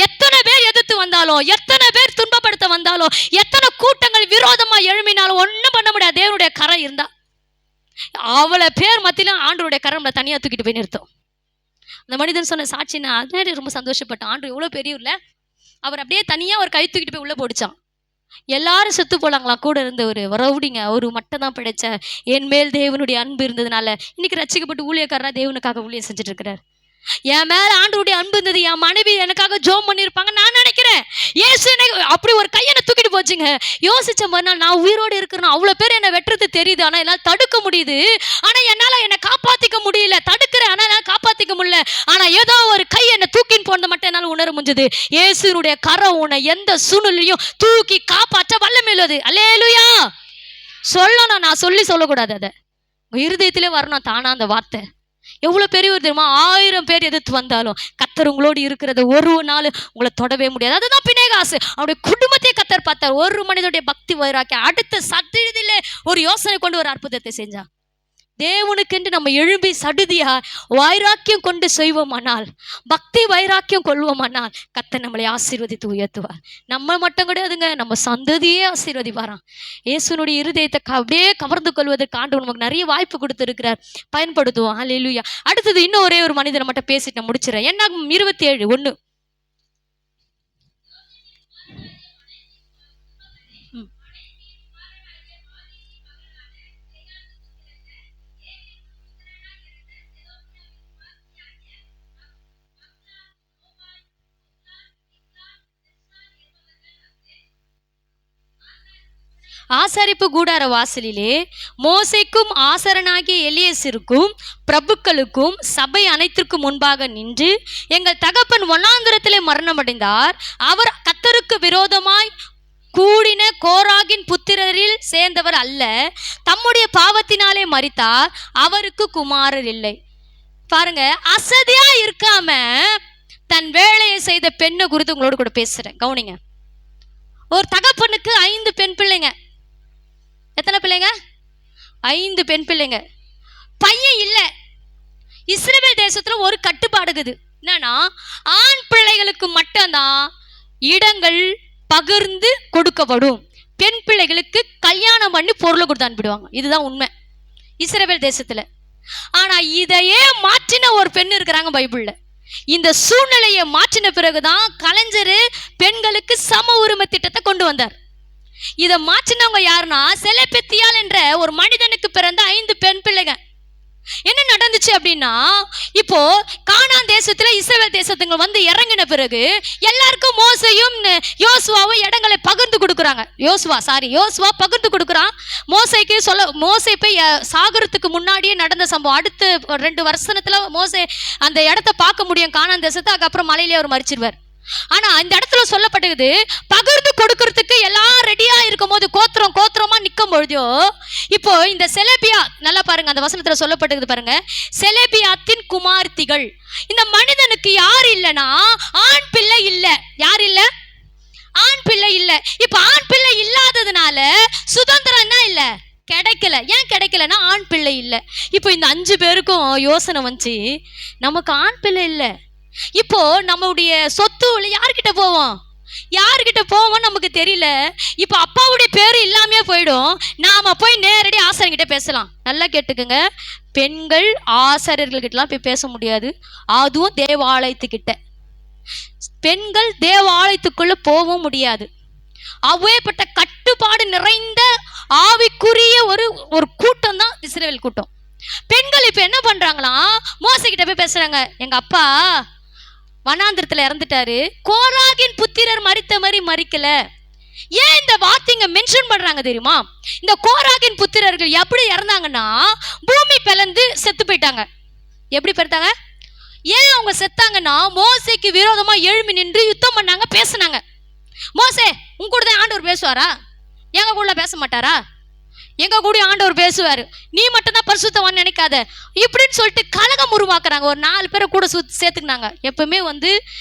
எத்தனை பேர் எதிர்த்து வந்தாலும், எத்தனை பேர் துன்பப்படுத்த வந்தாலும், எத்தனை கூட்டங்கள் விரோதமா எழும்பினாலும் ஒண்ணும் பண்ண முடியாது. தேவனுடைய கரை இருந்தா அவ்வளவு பேர் மத்தியில ஆண்டவருடைய கரை நம்மளை தனியா தூக்கிட்டு போய் நிறுத்தும். அந்த மனிதன் சொன்ன சாட்சி நான் அதனால ரொம்ப சந்தோஷப்பட்டேன். ஆண்டு எவ்வளவு பெரியவர்ல, அவர் அப்படியே தனியா ஒரு கை தூக்கிட்டு போய் உள்ள போடிச்சான். எல்லாரும் செத்து போலாங்களாம். கூட இருந்த ஒரு ரவுடிங்க ஒரு மட்டும் தான் பிடிச்ச. என் மேல் தேவனுடைய அன்பு இருந்ததுனால இன்னைக்கு ரட்சிக்கப்பட்டு ஊழியக்காரனா தேவனுக்காக ஊழியம் செஞ்சுட்டு இருக்கிறார். என் மேல ஆண்டவருடைய அன்பு இருந்தது, என் மனைவி எனக்காக ஜோம் பண்ணிருப்பாங்க நான் நினைக்கிறேன். ஏசு அப்படி ஒரு கையனை தூக்கிட்டு போச்சுங்க. யோசிச்ச மறுநாள் நான் உயிரோடு இருக்கிறேன். அவ்வளவு பேர் என்ன வெட்டுறது தெரியுது, ஆனா என்னால தடுக்க முடியுது. ஆனா என்னால என்ன காப்பாத்திக்க முடியல. தடுக்கிறேன் ஆனா என்னால காப்பாத்திக்க முடியல. ஆனா ஏதோ ஒரு கை என்ன தூக்கின்னு போனது மட்டும் என்னால உணர முடிஞ்சது. இயேசுனுடைய கரம் உன்னை எந்த சூழ்நிலையும் தூக்கி காப்பாற்ற வல்லமையுள்ளது. அல்லேலூயா. சொல்லணும், நான் சொல்லக்கூடாது. அதை இருதயத்திலே வரணும் தானா அந்த வார்த்தை. எவ்வளவு பெரியவர் தெரியுமா? 1000 பேர் எதிர்த்து வந்தாலும் கத்தர் உங்களோடு இருக்கிறத ஒரு நாள் உங்களை தொடவே முடியாது. அதுதான் பினேகாஸ். அவருடைய குடும்பத்தை கத்தர் பார்த்தார். ஒரு மனிதனுடைய பக்தி வைராக்கியம் அடுத்த சத்தியத்திலே ஒரு யோசனை கொண்டு ஒரு அற்புதத்தை செஞ்சார். தேவனுக்கென்று நம்ம எழும்பி சடுதியா வைராக்கியம் கொண்டு செய்வோமானால், பக்தி வைராக்கியம் கொள்வோமானால் கர்த்தர் நம்மளை ஆசீர்வதித்து உயர்த்துவார். நம்ம மட்டும் கிடையாதுங்க, நம்ம சந்ததியே ஆசீர்வதிப்பாராம். இயேசுனுடைய இருதயத்தை அப்படியே கவர்ந்து கொள்வதற்கு ஆண்டவர் நமக்கு நிறைய வாய்ப்பு கொடுத்திருக்கிறார். பயன்படுத்துவோம். ஹல்லேலூயா. அடுத்தது இன்னும் ஒரே ஒரு மனிதனை மட்டும் பேசிட்டு நான் முடிச்சிடறேன். என்னாகும் 27:1. ஆசரிப்பு கூடார வாசலிலே மோசேக்கும் ஆசரனாகிய எலியேசருக்கும் பிரபுக்களுக்கும் சபை அனைத்திற்கும் முன்பாக நின்று, எங்கள் தகப்பன் வனாந்திரத்திலே மரணமடைந்தார், அவர் கர்த்தருக்கு விரோதமாய் கூடின கோராகின் புத்திரரில் சேர்ந்தவர் அல்ல, தம்முடைய பாவத்தினாலே மரித்தார், அவருக்கு குமாரர் இல்லை. பாருங்க, அசதியா இருக்காம தன் வேலையை செய்த பெண்ணை குறித்து உங்களோட கூட பேசுறேன், கவனிங்க. ஒரு தகப்பனுக்கு 5 பெண் பிள்ளைங்க. எத்தனை பிள்ளைங்க? 5 பெண் பிள்ளைங்க. பையன் இல்ல. இஸ்ரவேல் தேசத்துல ஒரு கட்டுப்பாடுக்குது, என்னன்னா ஆண் பிள்ளைகளுக்கு மட்டும்தான் இடங்கள் பகிர்ந்து கொடுக்கப்படும், பெண் பிள்ளைகளுக்கு கல்யாணம் பண்ணி பொருளை கொடுத்து அனுப்பிடுவாங்க. இதுதான் உண்மை இஸ்ரவேல் தேசத்துல. ஆனா இதையே மாற்றின ஒரு பெண் இருக்கிறாங்க பைபிள்ல. இந்த சூழ்நிலையை மாற்றின பிறகுதான் கலைஞர் பெண்களுக்கு சம உரிமை திட்டத்தை கொண்டு வந்தார். இதை மாற்றினவங்க யாருன்னா செலெபித்தியாள் என்ற ஒரு மனிதனுக்கு பிறந்த 5 பெண் பிள்ளைங்க. என்ன நடந்துச்சு அப்படின்னா, இப்போ கானான் தேசத்துல இஸ்ரவேல் தேசத்துங்க வந்து இறங்கின பிறகு எல்லாருக்கும் மோசையும் யோசுவாவும் இடங்களை பகிர்ந்து கொடுக்குறாங்க. யோசுவா பகிர்ந்து கொடுக்குறான். மோசை போய் சாகரத்துக்கு முன்னாடியே நடந்த சம்பவம். அடுத்து 2 வருஷத்துல மோசை அந்த இடத்த பார்க்க முடியும், கானான் தேசத்தை. அதுக்கப்புறம் மலையிலே அவர் மரிச்சிருவார். ஆனா இந்த இடத்துல சொல்லப்பட்டது, பகிர்ந்து கொடுக்கறதுக்கு எல்லாம் ரெடியா இருக்கும் போது கோத்திரமா நிக்கும் பொழுதோ, இப்போ இந்த செலேபியா, நல்லா பாருங்க அந்த வசனத்துல சொல்லப்பட்டது பாருங்க, செலேபியாத்தின் குமார்த்திகள். இந்த மனிதனுக்கு யார் இல்லைன்னா ஆண் பிள்ளை இல்ல. யார் இல்ல? ஆண் பிள்ளை இல்ல. இப்ப ஆண் பிள்ளை இல்லாததுனால சுதந்திரம் என்ன இல்ல, கிடைக்கல. ஏன் கிடைக்கலன்னா ஆண் பிள்ளை இல்ல. இப்போ இந்த 5 பேருக்கும் யோசனை வந்துச்சு, நமக்கு ஆண் பிள்ளை இல்ல, இப்போ நம்முடைய சொத்து யார்கிட்ட போவோம் நமக்கு தெரியல. இப்போ அப்பாவுடைய பேரு இல்லாமே போயிடும். நாம போய் நேரடி ஆசாரியர்கிட்ட பேசலாம். நல்லா கேட்டுக்குங்க, பெண்கள் ஆசாரியர்கள்கிட்டலாம் போய் பேச முடியாது, அதுவும் தேவாலயத்துக்கிட்ட. பெண்கள் தேவாலயத்துக்குள்ள போகவும் முடியாது. அவ்வேப்பட்ட கட்டுப்பாடு நிறைந்த ஆவிக்குரிய ஒரு கூட்டம் தான் இஸ்ரவேல் கூட்டம். பெண்கள் இப்ப என்ன பண்றாங்களா, மோசைகிட்ட போய் பேசுறாங்க, எங்க அப்பா வனாந்திரத்துல இறந்துட்டாரு, கோராகின் புத்திரர் மரித்த மாதிரி மரிக்கல. ஏன் இந்த வார்த்தைங்க மென்ஷன் பண்றாங்க தெரியுமா? இந்த கோராகின் புத்திரர்கள் எப்படி இறந்தாங்கன்னா பூமி பிளந்து செத்து போயிட்டாங்க. எப்படி பெருத்தாங்க? ஏன் அவங்க செத்தாங்கன்னா மோசைக்கு விரோதமா எழும்பி நின்று யுத்தம் பண்ணாங்க, பேசினாங்க. மோசே, உங்க கூட தான் ஆண்டவர் பேசுவாரா? எங்க கூட பேச மாட்டாரா? எங்க கூட ஆண்டவர் பேசுவாரு, நீ மட்டும் தான் பரிசுத்தவான் நினைக்காத, இப்படின்னு சொல்லிட்டு கலகம் உருவாக்குறாங்க. ஒரு 4 பேரை கூட சேர்த்துக்கினாங்க. எப்பவுமே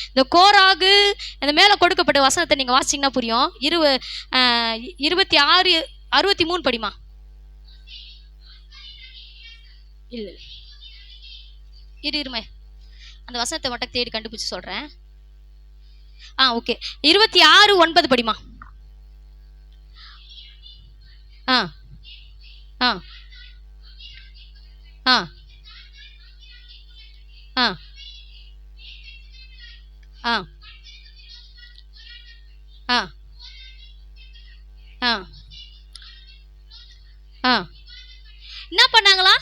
இந்த கோராகு இந்த மேல கொடுக்கப்பட்ட வசனத்தை நீங்க வாசிங்கன்னா புரியும். 26:63 படிமா. இல்ல இருமே, அந்த வசனத்தை மட்டும் தேடி கண்டுபிடிச்சு சொல்றேன். ஓகே, 26:9 படிமா. என்ன பண்ணாங்களா,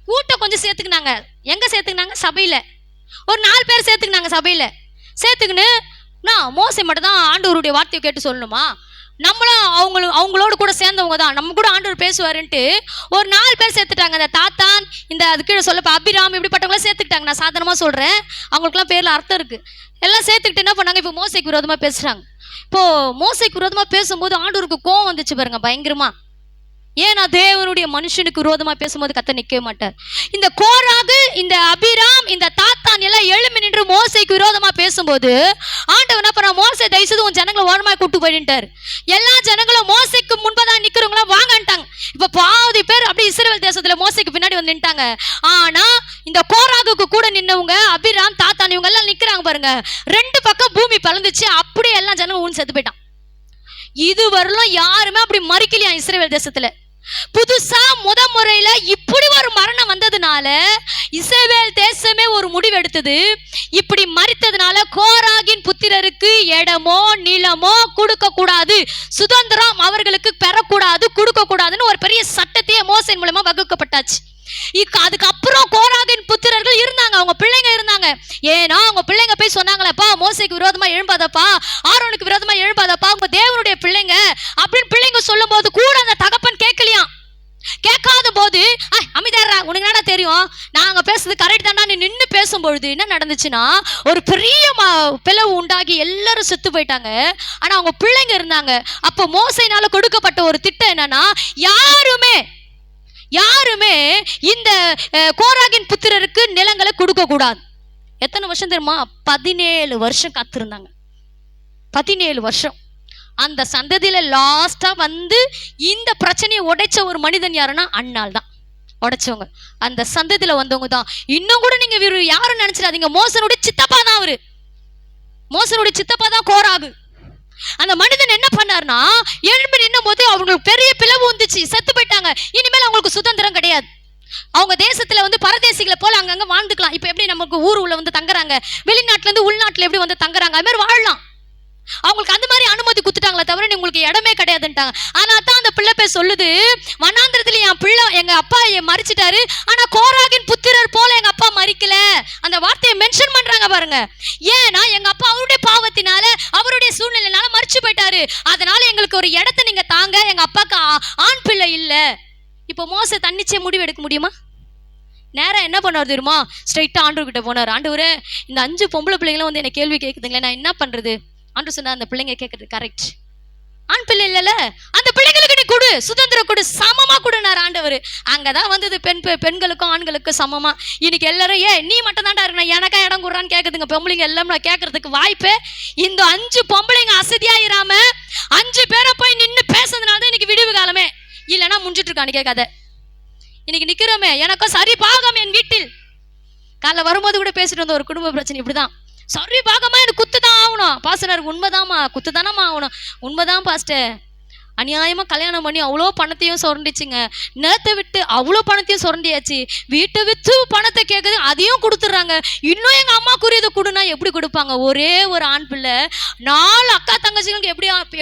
கூட்டம் கொஞ்சம் சேர்த்துக்கினாங்க. எங்க சேர்த்துக்கினாங்க? சபையில. ஒரு 4 பேர் சேர்த்துக்கினாங்க. சபையில சேர்த்துக்கின்னு மோசை மட்டும் தான் ஆண்டவருடைய வார்த்தையை கேட்டு சொல்லணுமா? நம்மளும் அவங்களோட கூட சேர்ந்தவங்க தான், நம்ம கூட ஆண்டவர் பேசுவாருன்ட்டு ஒரு 4 பேர் சேர்த்துட்டாங்க. இந்த தாத்தான், இந்த அது கீழே சொல்லப்ப அபிராம், இப்படிப்பட்டவங்களாம் சேர்த்துக்கிட்டாங்க. நான் சாதாரணமா சொல்றேன், அவங்களுக்குலாம் பேர்ல அர்த்தம் இருக்கு. எல்லாம் சேர்த்துக்கிட்டு என்ன பண்ணாங்க, இப்போ மோசைக்கு விரோதமா பேசுறாங்க. இப்போ மோசைக்கு விரோதமா பேசும்போது ஆண்டவருக்கு கோவம் வந்துச்சு பாருங்க, பயங்கரமா. ஏன்னா தேவனுடைய மனுஷனுக்கு விரோதமா பேசும்போது கர்த்தர் நிற்கவே மாட்டார். இந்த கோராகு, இந்த அபிராம், இந்த தாத்தான் எல்லாம் எழும்பி நின்று மோசைக்கு விரோதமா பேசும்போது ஆண்டவர் என்ன பண்ண, மோசை தயவுசெய்து உன் ஜனங்களை ஓரமா கூட்டு போயிட்டாரு. எல்லா ஜனங்களும் மோசைக்கு முன்பதான் நிக்கிறவங்களாம் வாங்கன்ட்டாங்க. இப்ப பாதி பேர் அப்படி இஸ்ரவேல் தேசத்துல மோசைக்கு பின்னாடி வந்து நின்ட்டாங்க. ஆனா இந்த கோராகுக்கு கூட நின்னவங்க அபிராம், தாத்தான் இவங்க எல்லாம் நிக்கிறாங்க பாருங்க. 2 பக்கம் பூமி பறந்துச்சு, அப்படியே எல்லாம் ஜனங்களும் ஊன் செத்து போயிட்டான். இது வரலாம் யாருமே அப்படி மறிக்கலையா இஸ்ரவேல் தேசத்துல. புதுசா முறையில இப்படி ஒரு மரணம் வந்ததுனால இஸ்ரவேல் தேசமே ஒரு முடிவு எடுத்தது. இப்படி மரித்ததுனால கோராகின் புத்திரருக்கு இடமோ நிலமோ கொடுக்க கூடாது, சுதந்திரம் அவர்களுக்கு பெறக்கூடாது, கொடுக்க கூடாதுன்னு ஒரு பெரிய சட்டத்தையே மோசையின் மூலமா வகுக்கப்பட்டாச்சு. அதுக்கப்புறம் கோராகின் புத்திரர்கள் இருந்தாங்க, அவங்க பிள்ளைங்க இருந்தாங்க. ஏன்னா அவங்க பிள்ளைங்க போய் சொன்னாங்களப்பா, மோசைக்கு விரோதமா எழும்பாதப்பா, ஆரோனுக்கு விரோதமா எழும்பாதப்பா, அவங்க தேவனுடைய பிள்ளைங்க அப்படின்னு பிள்ளைங்க சொல்லும் போது கூட அந்த தகப்பன் கேட்கலையாம். கேட்காத போது அமைதியாரா, உனக்கு என்னடா தெரியும், நாங்க பேசுறது கரெக்ட் தானா, நீ நின்று பேச பேசும்பொழுது என்ன நடந்துச்சுன்னா, ஒரு பெரிய பிளவு உண்டாகி எல்லாரும் செத்து போயிட்டாங்க. ஆனா அவங்க பிள்ளைங்க இருந்தாங்க. அப்போ மோசையினால கொடுக்கப்பட்ட ஒரு திட்டம் என்னன்னா, யாருமே இந்த கோராகின் புத்திரருக்கு நிலங்களை கொடுக்க கூடாது. எத்தனை வருஷம் தெரியுமா? 17 வருஷம் காத்திருந்தாங்க. 17 வருஷம். அந்த சந்ததியில லாஸ்டா வந்து இந்த பிரச்சனையை உடைச்ச ஒரு மனிதன் யாருன்னா அண்ணால் தான் உடைச்சவங்க. அந்த சந்ததியில வந்தவங்க தான். இன்னும் கூட நீங்க யாரும் நினைச்சிடாதீங்க, மோசனுடைய சித்தப்பா தான் அவரு. மோசனுடைய சித்தப்பா தான் கோராகு. அந்த மனிதன் என்ன பண்ணார்னா, எழும்பி நின்னும் போது அவங்களுக்கு பெரிய பிளவு வந்துச்சு, செத்து போயிட்டாங்க. இனிமேல் அவங்களுக்கு சுதந்திரம் கிடையாது. அவங்க தேசத்துல வந்து பரதேசிகளை போல அங்கங்க வாழ்ந்துக்கலாம். இப்ப எப்படி நமக்கு ஊர் உள்ள வந்து தங்குறாங்க, வெளிநாட்டுல இருந்து உள்நாட்டுல எப்படி வந்து தங்குறாங்க, அது மாதிரி வாழலாம். அவங்களுக்கு அந்த மாதிரி அனுமதி கொடுத்துட்டாங்களே தவிர உங்களுக்கு இடமே கிடையாதுன்ட்டாங்க. ஆனா தான் அந்த பிள்ளை போய் சொல்லுது, வனாந்திரத்துல என் பிள்ளை எங்க அப்பா மறிச்சிட்டாரு, ஆனா கோராகின் புத்திரர் போல எங்க அப்பா மறிக்கல. அந்த வார்த்தையை மென்ஷன் பண்றாங்க பாருங்க. ஏன்னா எங்க அப்பா அவருடைய பாவத்தினால அவருடைய சூழ்நிலையினால மறிச்சு போயிட்டாரு. அதனால எங்களுக்கு ஒரு இடத்தை நீங்க தாங்க. எங்க அப்பாக்கு ஆண் பிள்ளை இல்ல. இப்போ மோசே தன்னிச்சே முடிவு எடுக்க முடியுமா? நேரம் என்ன பண்ணார் தெரியுமா? ஸ்ட்ரைட்டா ஆண்டவர் கிட்ட போனார். ஆண்டவரே, இந்த 5 பொம்பளை பிள்ளைங்களும் வந்து என்ன கேள்வி கேட்குதுங்களே, நான் என்ன பண்றது? ஆண்டு சொன்னா, அந்த பிள்ளைங்க கேட்கறது கரெக்ட். ஆண் பிள்ளை இல்லைல்ல, அந்த பிள்ளைங்களுக்கு நீ கொடு, சுதந்திரம் கொடு, சமமா கொடுனார் ஆண்டவர். அங்கதான் வந்தது பெண்களுக்கும் ஆண்களுக்கும் சமமா. இன்னைக்கு எல்லாரும் நீ மட்டும் தான்டா இருக்கணும், எனக்கா இடம் கொடுறான்னு கேட்குதுங்க பொம்பளைங்க எல்லாம். கேட்கறதுக்கு வாய்ப்பே இந்த 5 பொம்பளைங்க அசதியாயிராம 5 பேரை போய் நின்று பேசுறதுனால தான் இன்னைக்கு விடுவு காலமே. இல்லைன்னா முடிஞ்சிட்டு இருக்கான்னு கேட்காத. இன்னைக்கு நிக்கிறோமே, எனக்கும் சரி பாகம் என் வீட்டில். காலைல வரும்போது கூட பேசிட்டு வந்த ஒரு குடும்ப பிரச்சனை இப்படிதான். சரி பாகமா எனக்கு குத்துதான் ஆகணும். பாஸ்டர் உண்மைதாம்மா, குத்துதானம்மா ஆகணும். உண்மைதான் பாஸ்டர். அநியாயமா கல்யாணம் பண்ணி அவ்வளோ பணத்தையும் சுரண்டிச்சுங்க. நேரத்தை விட்டு அவ்வளோ பணத்தையும் சுரண்டியாச்சு. வீட்டை வித்து பணத்தை கேட்குது, அதையும் கொடுத்துட்றாங்க. இன்னும் எங்க அம்மாக்குரியதை கொடுனா எப்படி கொடுப்பாங்க? ஒரே ஒரு ஆண் பிள்ளை 4 அக்கா தங்கச்சிகளுக்கு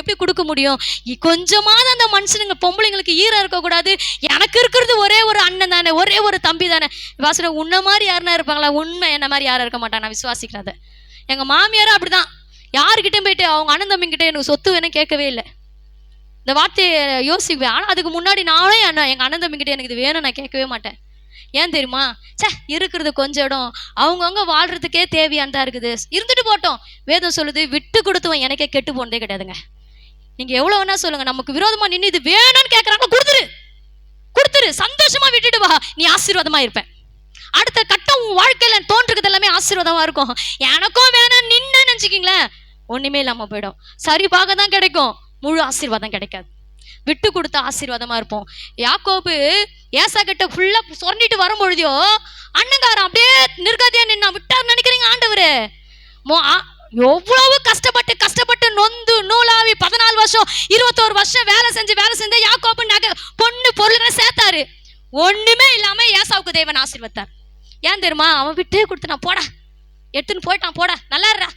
எப்படி கொடுக்க முடியும்? கொஞ்சமாவது அந்த மனுஷனுங்க பொம்பளைங்களுக்கு ஈரம் இருக்கக்கூடாது. எனக்கு இருக்கிறது ஒரே ஒரு அண்ணன் தானே, ஒரே ஒரு தம்பி தானே. வாசனை உன்ன மாதிரி யாருன்னா இருப்பாங்களா? உண்மை என்ன மாதிரி யாரும் இருக்க மாட்டாங்க. நான் விசுவாசிக்கிறத. எங்க மாமியாரும் அப்படிதான். யாருக்கிட்டையும் போயிட்டு அவங்க அண்ணன் தம்பிங்கிட்ட எனக்கு சொத்து வேணும் கேட்கவே இல்லை. இந்த வார்த்தையை யோசிப்பேன். ஆனால் அதுக்கு முன்னாடி நானே எங்கள் அண்ணன் தம்பிக்கிட்ட எனக்கு இது வேணும் நான் கேட்கவே மாட்டேன். ஏன் தெரியுமா? இருக்கிறது கொஞ்சம் இடம், அவங்கவுங்க வாழ்றதுக்கே தேவையானதா இருக்குது, இருந்துட்டு போட்டோம். வேதம் சொல்லுது, விட்டு கொடுத்துவன் எனக்கே கெட்டு போனதே கிடையாதுங்க. நீங்க எவ்வளவு வேணா சொல்லுங்க, நமக்கு விரோதமா நின்று இது வேணும்னு கேட்கறாங்க, கொடுத்துரு, சந்தோஷமா விட்டுட்டு வா, நீ ஆசீர்வாதமா இருப்பேன். அடுத்த கட்டம் உன் வாழ்க்கையில தோன்றுறது எல்லாமே ஆசீர்வாதமா இருக்கும். எனக்கும் வேணாம் நின்னு நினைச்சுக்கீங்களேன், ஒண்ணுமே இல்லாம போயிடும். சரி பார்க்க தான் கிடைக்கும், முழு ஆசீர்வாதம் கிடைக்காது. விட்டு கொடுத்த ஆசீர்வாதமா இருப்போம். யாக்கோபு ஏசா கிட்ட ஃபுல்லா சொரண்டிட்டு வரும்பொழுதோ அண்ணங்காரன் அப்படியே நிர்கதியா நின்னா விட்டார் நினைக்கிறீங்க ஆண்டவரு. எவ்வளவு கஷ்டப்பட்டு நொந்து நூலாவி 14 வருஷம் 21 வருஷம் வேலை செஞ்ச யாக்கோபு நகை பொண்ணு பொருள்களை சேர்த்தாரு. ஒண்ணுமே இல்லாம ஏசாவுக்கு தேவன் ஆசீர்வத்தார். ஏன் தெரியுமா? அவன் விட்டே கொடுத்துட்டான். போடா, எடுத்துன்னு போயிட்டான். போடா, நல்லா இருடா,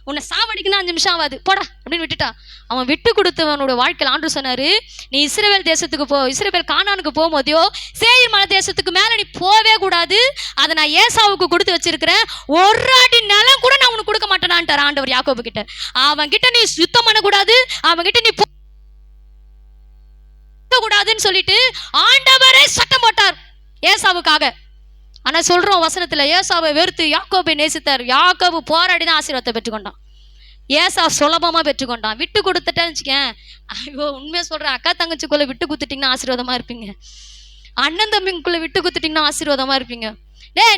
உன்னை சாவடிக்கணும் 5 நிமிஷம் ஆகாது, போடா அப்படின்னு விட்டுட்டான். அவன் விட்டு கொடுத்தவனோட வாழ்க்கையில் ஆண்டவர் சொன்னாரு, நீ இஸ்ரவேல் தேசத்துக்கு போ, இஸ்ரவேல் கானானுக்கு போகும்போதையோ சேயீர் மலை தேசத்துக்கு மேல நீ போவே கூடாது, அதை நான் ஏசாவுக்கு கொடுத்து வச்சிருக்கிறேன், 1 அடி நிலம் கூட நான் உனக்கு கொடுக்க மாட்டேனான்ட்டார் ஆண்டவர் யாக்கோபு கிட்ட. அவன் கிட்ட நீ சுத்தம் பண்ணக்கூடாது, அவன் கிட்ட நீ கூடாதுன்னு சொல்லிட்டு ஆண்டவரே சட்டம் போட்டார் ஏசாவுக்காக. ஆனா சொல்றோம் வசனத்துல, ஏசாவை வெறுத்து யாக்கோபை நேசித்தார். யாக்கோபு போராடி தான் ஆசீர்வாதத்தை பெற்றுக்கொண்டான். ஏசா சுலபமா பெற்றுக்கொண்டான். விட்டு கொடுத்துட்டேன்னு வச்சுக்கேன், ஐயோ உண்மையா சொல்றேன், அக்கா தங்கச்சிக்குள்ள விட்டு குத்துட்டீங்கன்னா ஆசீர்வாதமா இருப்பீங்க. அண்ணன் தம்பிக்குள்ள விட்டு குத்துட்டீங்கன்னா ஆசீர்வாதமா இருப்பீங்க.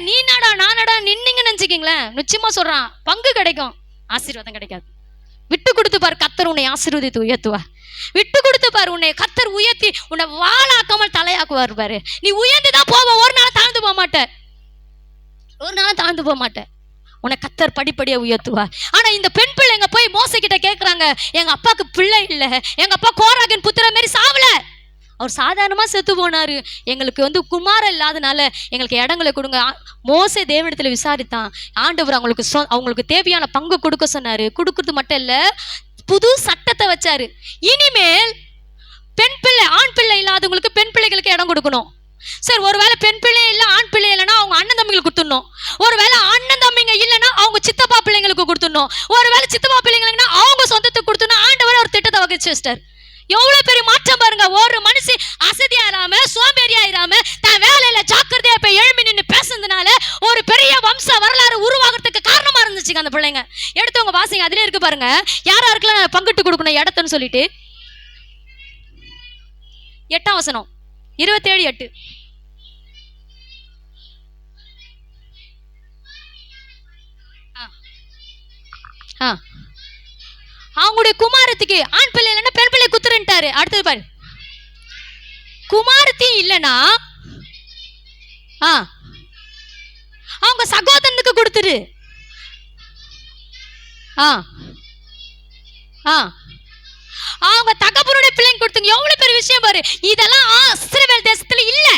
நீ நாடா நானடா நின்னீங்கன்னு நினைச்சுக்கீங்களேன், நிச்சயமா சொல்றான் பங்கு கிடைக்கும், ஆசீர்வாதம் கிடைக்காது. விட்டு கொடுத்து பாரு, கர்த்தர் உன்னை ஆசீர்வதித்து உயர்த்துவார். விட்டு கொடுத்து பாரு, உன்னை கர்த்தர் உயர்த்தி உன்னை வாழாக்காமல் தலையாக்குவார் பாரு. நீ உயர்ந்துதான் போவ, ஒரு நாள் தாழ்ந்து போக மாட்டேன். உன்னை கர்த்தர் படிப்படியா உயர்த்துவார். ஆனா இந்த பெண் பிள்ளைங்க போய் மோசே கிட்ட கேட்கறாங்க, எங்க அப்பாவுக்கு பிள்ளை இல்லை, எங்க அப்பா கோராகின் புத்திர மாரி சாவல, அவர் சாதாரணமா செத்து போனாரு, எங்களுக்கு வந்து குமாரம் இல்லாதனால எங்களுக்கு இடங்களை கொடுங்க. மோசே தேவனிடத்துல விசாரித்தான். ஆண்டவர் அவங்களுக்கு தேவையான பங்கு கொடுக்க சொன்னாரு. கொடுக்கறது மட்டும் இல்ல, புது சட்டத்தை வச்சாரு. இனிமேல் பெண் பிள்ளை ஆண் பிள்ளை இல்லாதவங்களுக்கு பெண் பிள்ளைகளுக்கு இடம் கொடுக்கணும். சரி, ஒருவேளை பெண் பிள்ளை இல்ல ஆண் பிள்ளை இல்லைன்னா அவங்க அண்ணன் தம்பிங்களுக்கு கொடுத்துடணும். ஒருவேளை அண்ணன் தம்பிங்க இல்லைன்னா அவங்க சித்தப்பா பிள்ளைங்களுக்கு கொடுத்துடணும். ஒருவேளை சித்தப்பா பிள்ளைங்களுக்குன்னா அவங்க சொந்தத்துக்கு கொடுத்துடணும். ஆண்டவர் ஒரு திட்டத்தை வகிச்சு வச்சிட்டார். எவ்வளவு பெரிய மாற்றம் பாருங்க. ஒரு மனுஷன் அசதியாயிராம சோம்பேறியாயிராம தன் வேலையில ஜாக்கிரதையா போய் எழும்பி நின்று பேசுறதுனால ஒரு பெரிய வம்ச வரலாறு பாருங்க, யாரா இருக்கலாம் பங்கிட்டு கொடுக்கணும் இடத்துன்னு சொல்லிட்டு. 8ஆம் வசனம் 27:8. அவங்களுடைய குமாரத்துக்கு ஆண் பிள்ளை இல்லைன்னா பெண் பிள்ளை குத்துருன்ட்டாரு. அடுத்தது பாரு, குமாரத்தி இல்லைன்னா அவங்க சகோதரனுக்கு கொடுத்துரு. அவங்க தகப்பனுடைய பிள்ளைங்க கொடுத்துங்க. எவ்வளவு பெரிய விஷயம் பாரு. இதெல்லாம் இஸ்ரவேல் தேசத்துல இல்ல.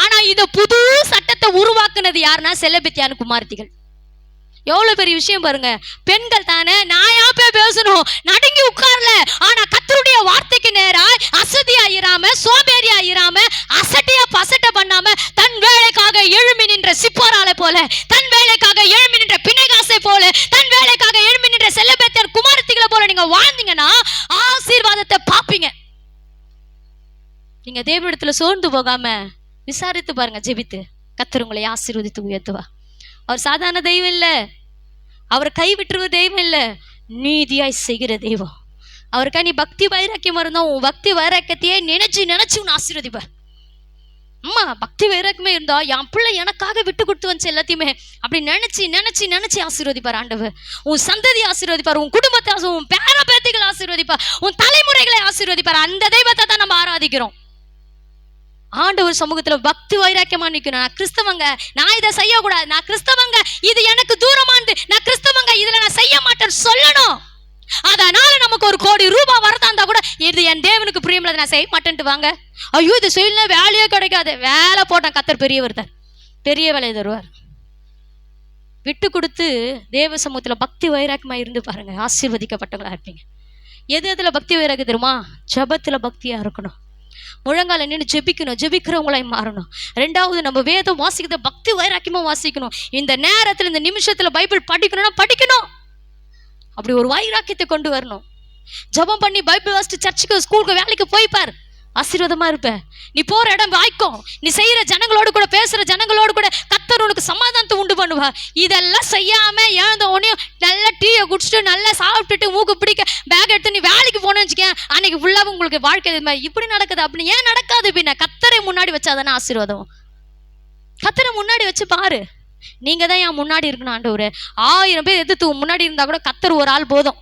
ஆனா இத புது சட்டத்தை உருவாக்குனது யாருன்னா செலபெத்தியான குமாரத்திகள். எவ்வளவு பெரிய விஷயம் பாருங்க. பெண்கள் தானே, நான் ஏன் போய் பேசணும், நடுங்கி உட்கார்ல. ஆனா கர்த்தருடைய வார்த்தைக்கு நேரா அசதியா இராம, சோம்பேறியா இராம, அசட்டியா பசட்ட பண்ணாம, தன் வேலைக்காக எழும்பி நின்ற சிப்போராலை போல, தன் வேலைக்காக எழும்பி நின்ற பிணைகாசை போல, தன் வேலைக்காக எழும்பி நின்ற செலபெத்தியார் குமாரத்திகளை போல நீங்க வாழ்ந்தீங்கன்னா ஆசீர்வாதத்தை பாப்பீங்க. நீங்க தேவனிடத்துல சோர்ந்து போகாம விசாரித்து பாருங்க, ஜெபித்து. கர்த்தர் உங்களை ஆசீர்வதித்து உயர்த்துவா. அவர் சாதாரண தெய்வம் இல்ல, அவர் கைவிட்டுருவ தெய்வம் இல்ல, நீதியாய் செய்கிற தெய்வம். அவருக்கா நீ பக்தி வைராக்கியமா இருந்தா உன் பக்தி வைராக்கியத்தையே நினைச்சு உன்னை ஆசீர்வதிப்பார். அம்மா பக்தி வைராக்கியமே இருந்தா என் பிள்ளை எனக்காக விட்டு கொடுத்து வந்துச்சு எல்லாத்தையுமே அப்படி நினைச்சு ஆசீர்வதிப்பார் ஆண்டவர். உன் சந்ததி ஆசீர்வதிப்பார், உன் குடும்பத்தை, உன் பேர பேத்திகளை ஆசீர்வதிப்பார், உன் தலைமுறைகளை ஆசீர்வதிப்பார். அந்த தெய்வத்தை தான் நம்ம ஆராதிக்கிறோம். ஆண்டவர் சமூகத்துல பக்தி வைராக்கியமா நிக்கணும். நான் கிறிஸ்தவங்க, நான் இதை செய்யக்கூடாது, நான் கிறிஸ்தவங்க, இது எனக்கு தூரமானது, நான் கிறிஸ்தவங்க, இதுல நான் செய்ய மாட்டேன்னு சொல்லணும். அதனால நமக்கு 1 கோடி ரூபாய் வரதா இருந்தா கூட இது என் தேவனுக்கு பிரியமில்லை, நான் செய்ய மாட்டேன்ட்டு வாங்க. ஐயோ இது செய்யலாம் வேலையே கிடைக்காது. வேலை போட்டான் கர்த்தர் பெரியவர் தான், பெரிய வேலையை தருவார். விட்டு கொடுத்து தேவ சமூகத்துல பக்தி வைராக்கியமா இருந்து பாருங்க, ஆசீர்வதிக்கப்பட்டவங்களா இருப்பீங்க. எதுல பக்தி வைராக்கியம் தெரியுமா? ஜபத்துல பக்தியா இருக்கணும். முழங்கால நின்று ஜெபிக்கணும், ஜெபிக்கிறவங்களாய் மாறணும். 2வது நம்ம வேதம் வாசிக்கிறத பக்தி வைராக்கியமா வாசிக்கணும். இந்த நேரத்துல இந்த நிமிஷத்துல பைபிள் படிக்கணும்னா படிக்கணும். அப்படி ஒரு வைராக்கியத்தை கொண்டு வரணும். ஜபம் பண்ணி பைபிள் வாசிட்டு சர்ச்சுக்கு, ஸ்கூலுக்கு, வேலைக்கு போய்ப்பார், ஆசீர்வாதமா இருப்ப. நீ போற இடம் வாய்க்கும், நீ செய்யற ஜனங்களோடு கூட, பேசுற ஜனங்களோடு கூட கர்த்தர் உனக்கு சமாதானத்தை உண்டு பண்ணுவா. இதெல்லாம் செய்யாம எழுந்த உடனே நல்லா டீயை குடிச்சிட்டு நல்லா சாப்பிட்டுட்டு மூக்கு பிடிக்க பேக் எடுத்து நீ வேலைக்கு போனேன்னு வச்சுக்கேன், அன்னைக்கு ஃபுல்லாக உங்களுக்கு வாழ்க்கை இப்படி நடக்குது. அப்படி ஏன் நடக்காது? பின்ன கர்த்தரை முன்னாடி வச்சாதானே ஆசீர்வாதம். கர்த்தரை முன்னாடி வச்சு பாரு. நீங்க தான் என் முன்னாடி இருக்கணும் ஆண்டவரே. 1000 பேர் எதிர்த்து முன்னாடி இருந்தா கூட கர்த்தர் ஒரு ஆள் போதும்.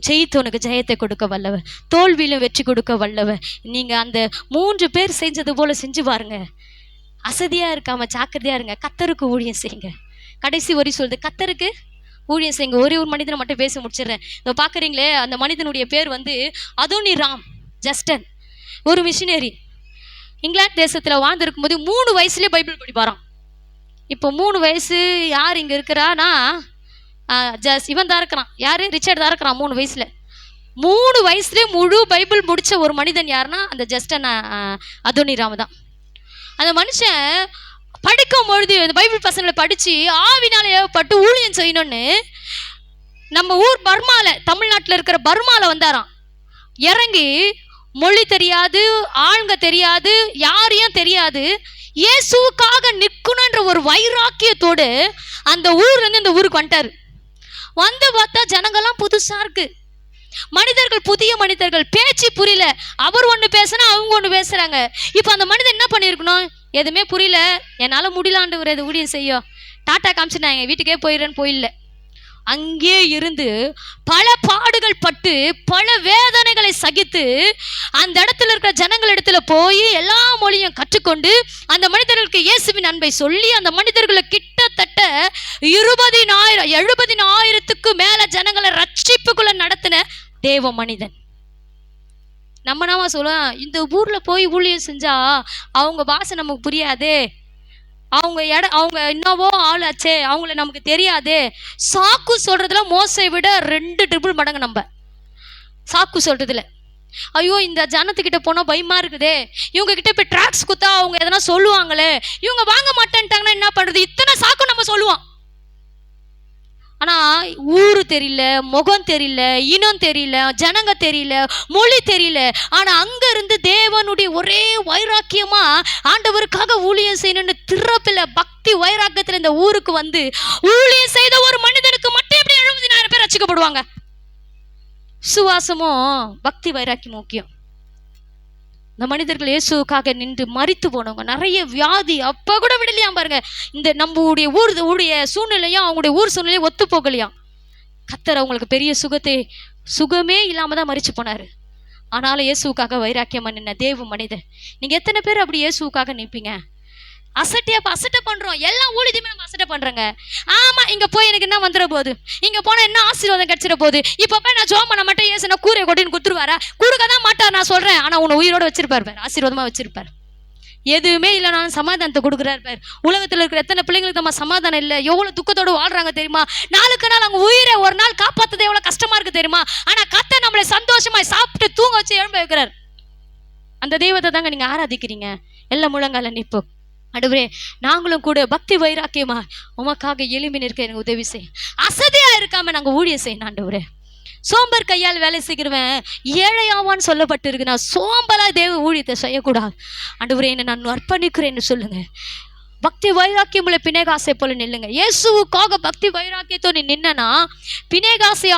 ஜெயித்து உனக்கு ஜெயத்தை கொடுக்க வல்லவர், தோல்வியிலும் வெற்றி கொடுக்க வல்லவர். நீங்க அந்த 3 பேர் செஞ்சது போல செஞ்சு பாருங்க. அசதியா இருக்காம ஜாக்கிரதையா இருங்க. கர்த்தருக்கு ஊழியம் செய்யுங்க. கடைசி வரி சொல்லுது, கர்த்தருக்கு ஊழியம் செய்யுங்க. ஒரே ஒரு மனிதனை மட்டும் பேசி முடிச்சிடுறேன். இப்போ பாக்குறீங்களே, அந்த மனிதனுடைய பேர் வந்து அதோனிராம் ஜஸ்டன். ஒரு மிஷினரி இங்கிலாந்து தேசத்துல வாழ்ந்திருக்கும் போது 3 வயசுலயே பைபிள் படிப்பாராம். இப்போ 3 வயசு யார் இங்க இருக்கிறானா? இவன் தான் இருக்கிறான். யாரு? ரிச்சர்ட் தான் இருக்கிறான். 3 வயசுல 3 வயசுலேயே முழு பைபிள் முடிச்ச ஒரு மனிதன் யாருன்னா அந்த ஜஸ்டன் அதோனிராம் தான். அந்த மனுஷன் படிக்கும் பொழுது அந்த பைபிள் பசங்களை படிச்சு ஆவினால ஏவப்பட்டு ஊழியம் செய்யணும்னு நம்ம ஊர் பர்மால, தமிழ்நாட்டில் இருக்கிற பர்மால வந்தாராம். இறங்கி மொழி தெரியாது, ஆளுங்க தெரியாது, யாரையும் தெரியாது, இயேசுவுக்காக நிற்கணுன்ற ஒரு வைராக்கியத்தோடு அந்த ஊர்ல இருந்து இந்த ஊருக்கு வந்துட்டாரு. வந்து பார்த்தா ஜனங்கள்லாம் புதுசா இருக்கு. மனிதர்கள் புதிய மனிதர்கள், பேச்சு புரியல. அவர் ஒண்ணு பேசுனா அவங்க ஒண்ணு பேசுறாங்க. இப்ப அந்த மனிதன் என்ன பண்ணிருக்கணும்? எதுவுமே புரியல, என்னால முடியலாண்டவர் எது ஊழியம் செய்யும், டாட்டா காமிச்சு நான் எங்க வீட்டுக்கே போயிடுறேன்னு போயிடல. அங்கே இருந்து பல பாடுகள் பட்டு பல வேதனைகளை சகித்து அந்த இடத்துல இருக்கிற ஜனங்கள் இடத்துல போய் எல்லா மொழியும் கற்றுக்கொண்டு அந்த மனிதர்களுக்கு இயேசுவின் அன்பை சொல்லி அந்த மனிதர்களை கிட்டத்தட்ட 70,000க்கு மேல ஜனங்களை ரட்சிப்புக்குள்ள நடத்தின தேவ மனிதன். நம்ம நாம சொல்லலாம், இந்த ஊர்ல போய் ஊழியம் செஞ்சா அவங்க பாஷை நமக்கு புரியாதே, அவங்க அவங்க என்னவோ ஆளாச்சே, அவங்கள நமக்கு தெரியாதே. சாக்கு சொல்றதுல மோசை விட 2 மடங்கு நம்ம சாக்கு சொல்றதுல. ஐயோ இந்த ஜனத்துக்கிட்ட போனா பயமா இருக்குதே, இவங்க கிட்ட போய் ட்ராக்ஸ் குத்தா அவங்க எதனா சொல்லுவாங்களே, இவங்க வாங்க மாட்டேன்ட்டாங்கன்னா என்ன பண்றது, இத்தனை சாக்கு நம்ம சொல்லுவோம். ஆனா ஊரு தெரியல, முகம் தெரியல, இனம் தெரியல, ஜனங்க தெரியல, மொழி தெரியல. ஆனா அங்க இருந்து தேவனுடைய ஒரே வைராக்கியமா ஆண்டவருக்காக ஊழியம் செய்யணும்னு திறப்பில பக்தி வைராக்கியத்துல இந்த ஊருக்கு வந்து ஊழியம் செய்த ஒரு மனிதனுக்கு மட்டும் எப்படி 70,000 பேர் ரட்சிக்கப்படுவாங்க? விசுவாசமும் பக்தி வைராக்கியம் முக்கியம். இந்த மனிதர்கள் இயேசுக்காக நின்று மரித்து போனவங்க, நிறைய வியாதி அப்ப கூட விடலையாம் பாருங்க. இந்த நம்முடைய ஊருடைய சூழ்நிலையும் அவங்களுடைய ஊர் சூழ்நிலையும் ஒத்து போகலையாம். கர்த்தர் அவங்களுக்கு பெரிய சுகமே இல்லாம தான் மரிச்சு போனாரு. ஆனாலும் இயேசுக்காக வைராக்கியமா நின்ன தேவ மனிதர். நீங்க எத்தனை பேர் அப்படி இயேசுக்காக நிற்பீங்க? அசட்டை பண்றோம், எல்லாம் ஊழியத்தையுமே நம்ம அசட்டை பண்றோங்க. ஆமா, இங்க போய் எனக்கு என்ன வந்துட போகுது, இங்க போனா என்ன ஆசீர்வாதம் கிடைச்சிட போகுது, இப்ப போய் நான் ஜோம் பண்ண மாட்டேன், ஏசுனா கூரை கொட்டின்னு கொடுத்துருவாரா? கொடுக்க தான் மாட்டார், நான் சொல்றேன். ஆனா உன்னை உயிரோட வச்சிருப்பார், ஆசீர்வாதமா வச்சிருப்பார். எதுவுமே இல்லைனாலும் சமாதானத்தை கொடுக்குறாரு பார். உலகத்துல இருக்கிற எத்தனை பிள்ளைங்களுக்கு நம்ம சமாதானம் இல்லை, எவ்வளவு துக்கத்தோடு வாழ்றாங்க தெரியுமா? நாளுக்கு நாள் அவங்க உயிரை ஒரு நாள் காப்பாத்துறது எவ்வளவு கஷ்டமா இருக்கு தெரியுமா? ஆனா கர்த்தர் நம்மளை சந்தோஷமா சாப்பிட்டு தூங்க வச்சு எழும்ப வைக்கிறார். அந்த தெய்வத்தை தாங்க நீங்க ஆராதிக்கிறீங்க. எல்லாம் முழங்கால நிற்போம். ஆண்டவரே, நாங்களும் கூட பக்தி வைராக்கியமா உமக்காக எளிமை நிற்க எனக்கு உதவி செய்ய, அசதியா இருக்காம நாங்க ஊழியம் செய்யணும். ஆண்டவரே, சோம்பர் கையால் வேலை செய்கிறவன் ஏழையாவான்னு சொல்லப்பட்டு இருக்கு. நான் சோம்பலா தேவ ஊழியத்தை செய்யக்கூடாது. ஆண்டவரே, என்னை நான் அர்ப்பணிக்கிறேன்னு சொல்லுங்க. பக்தி வைராக்கியம் உள்ள பினேகாசை போல நில்லுங்க. இயேசுவுக்காக பக்தி வைராக்கியத்தோடு நின்னா பினேகாசை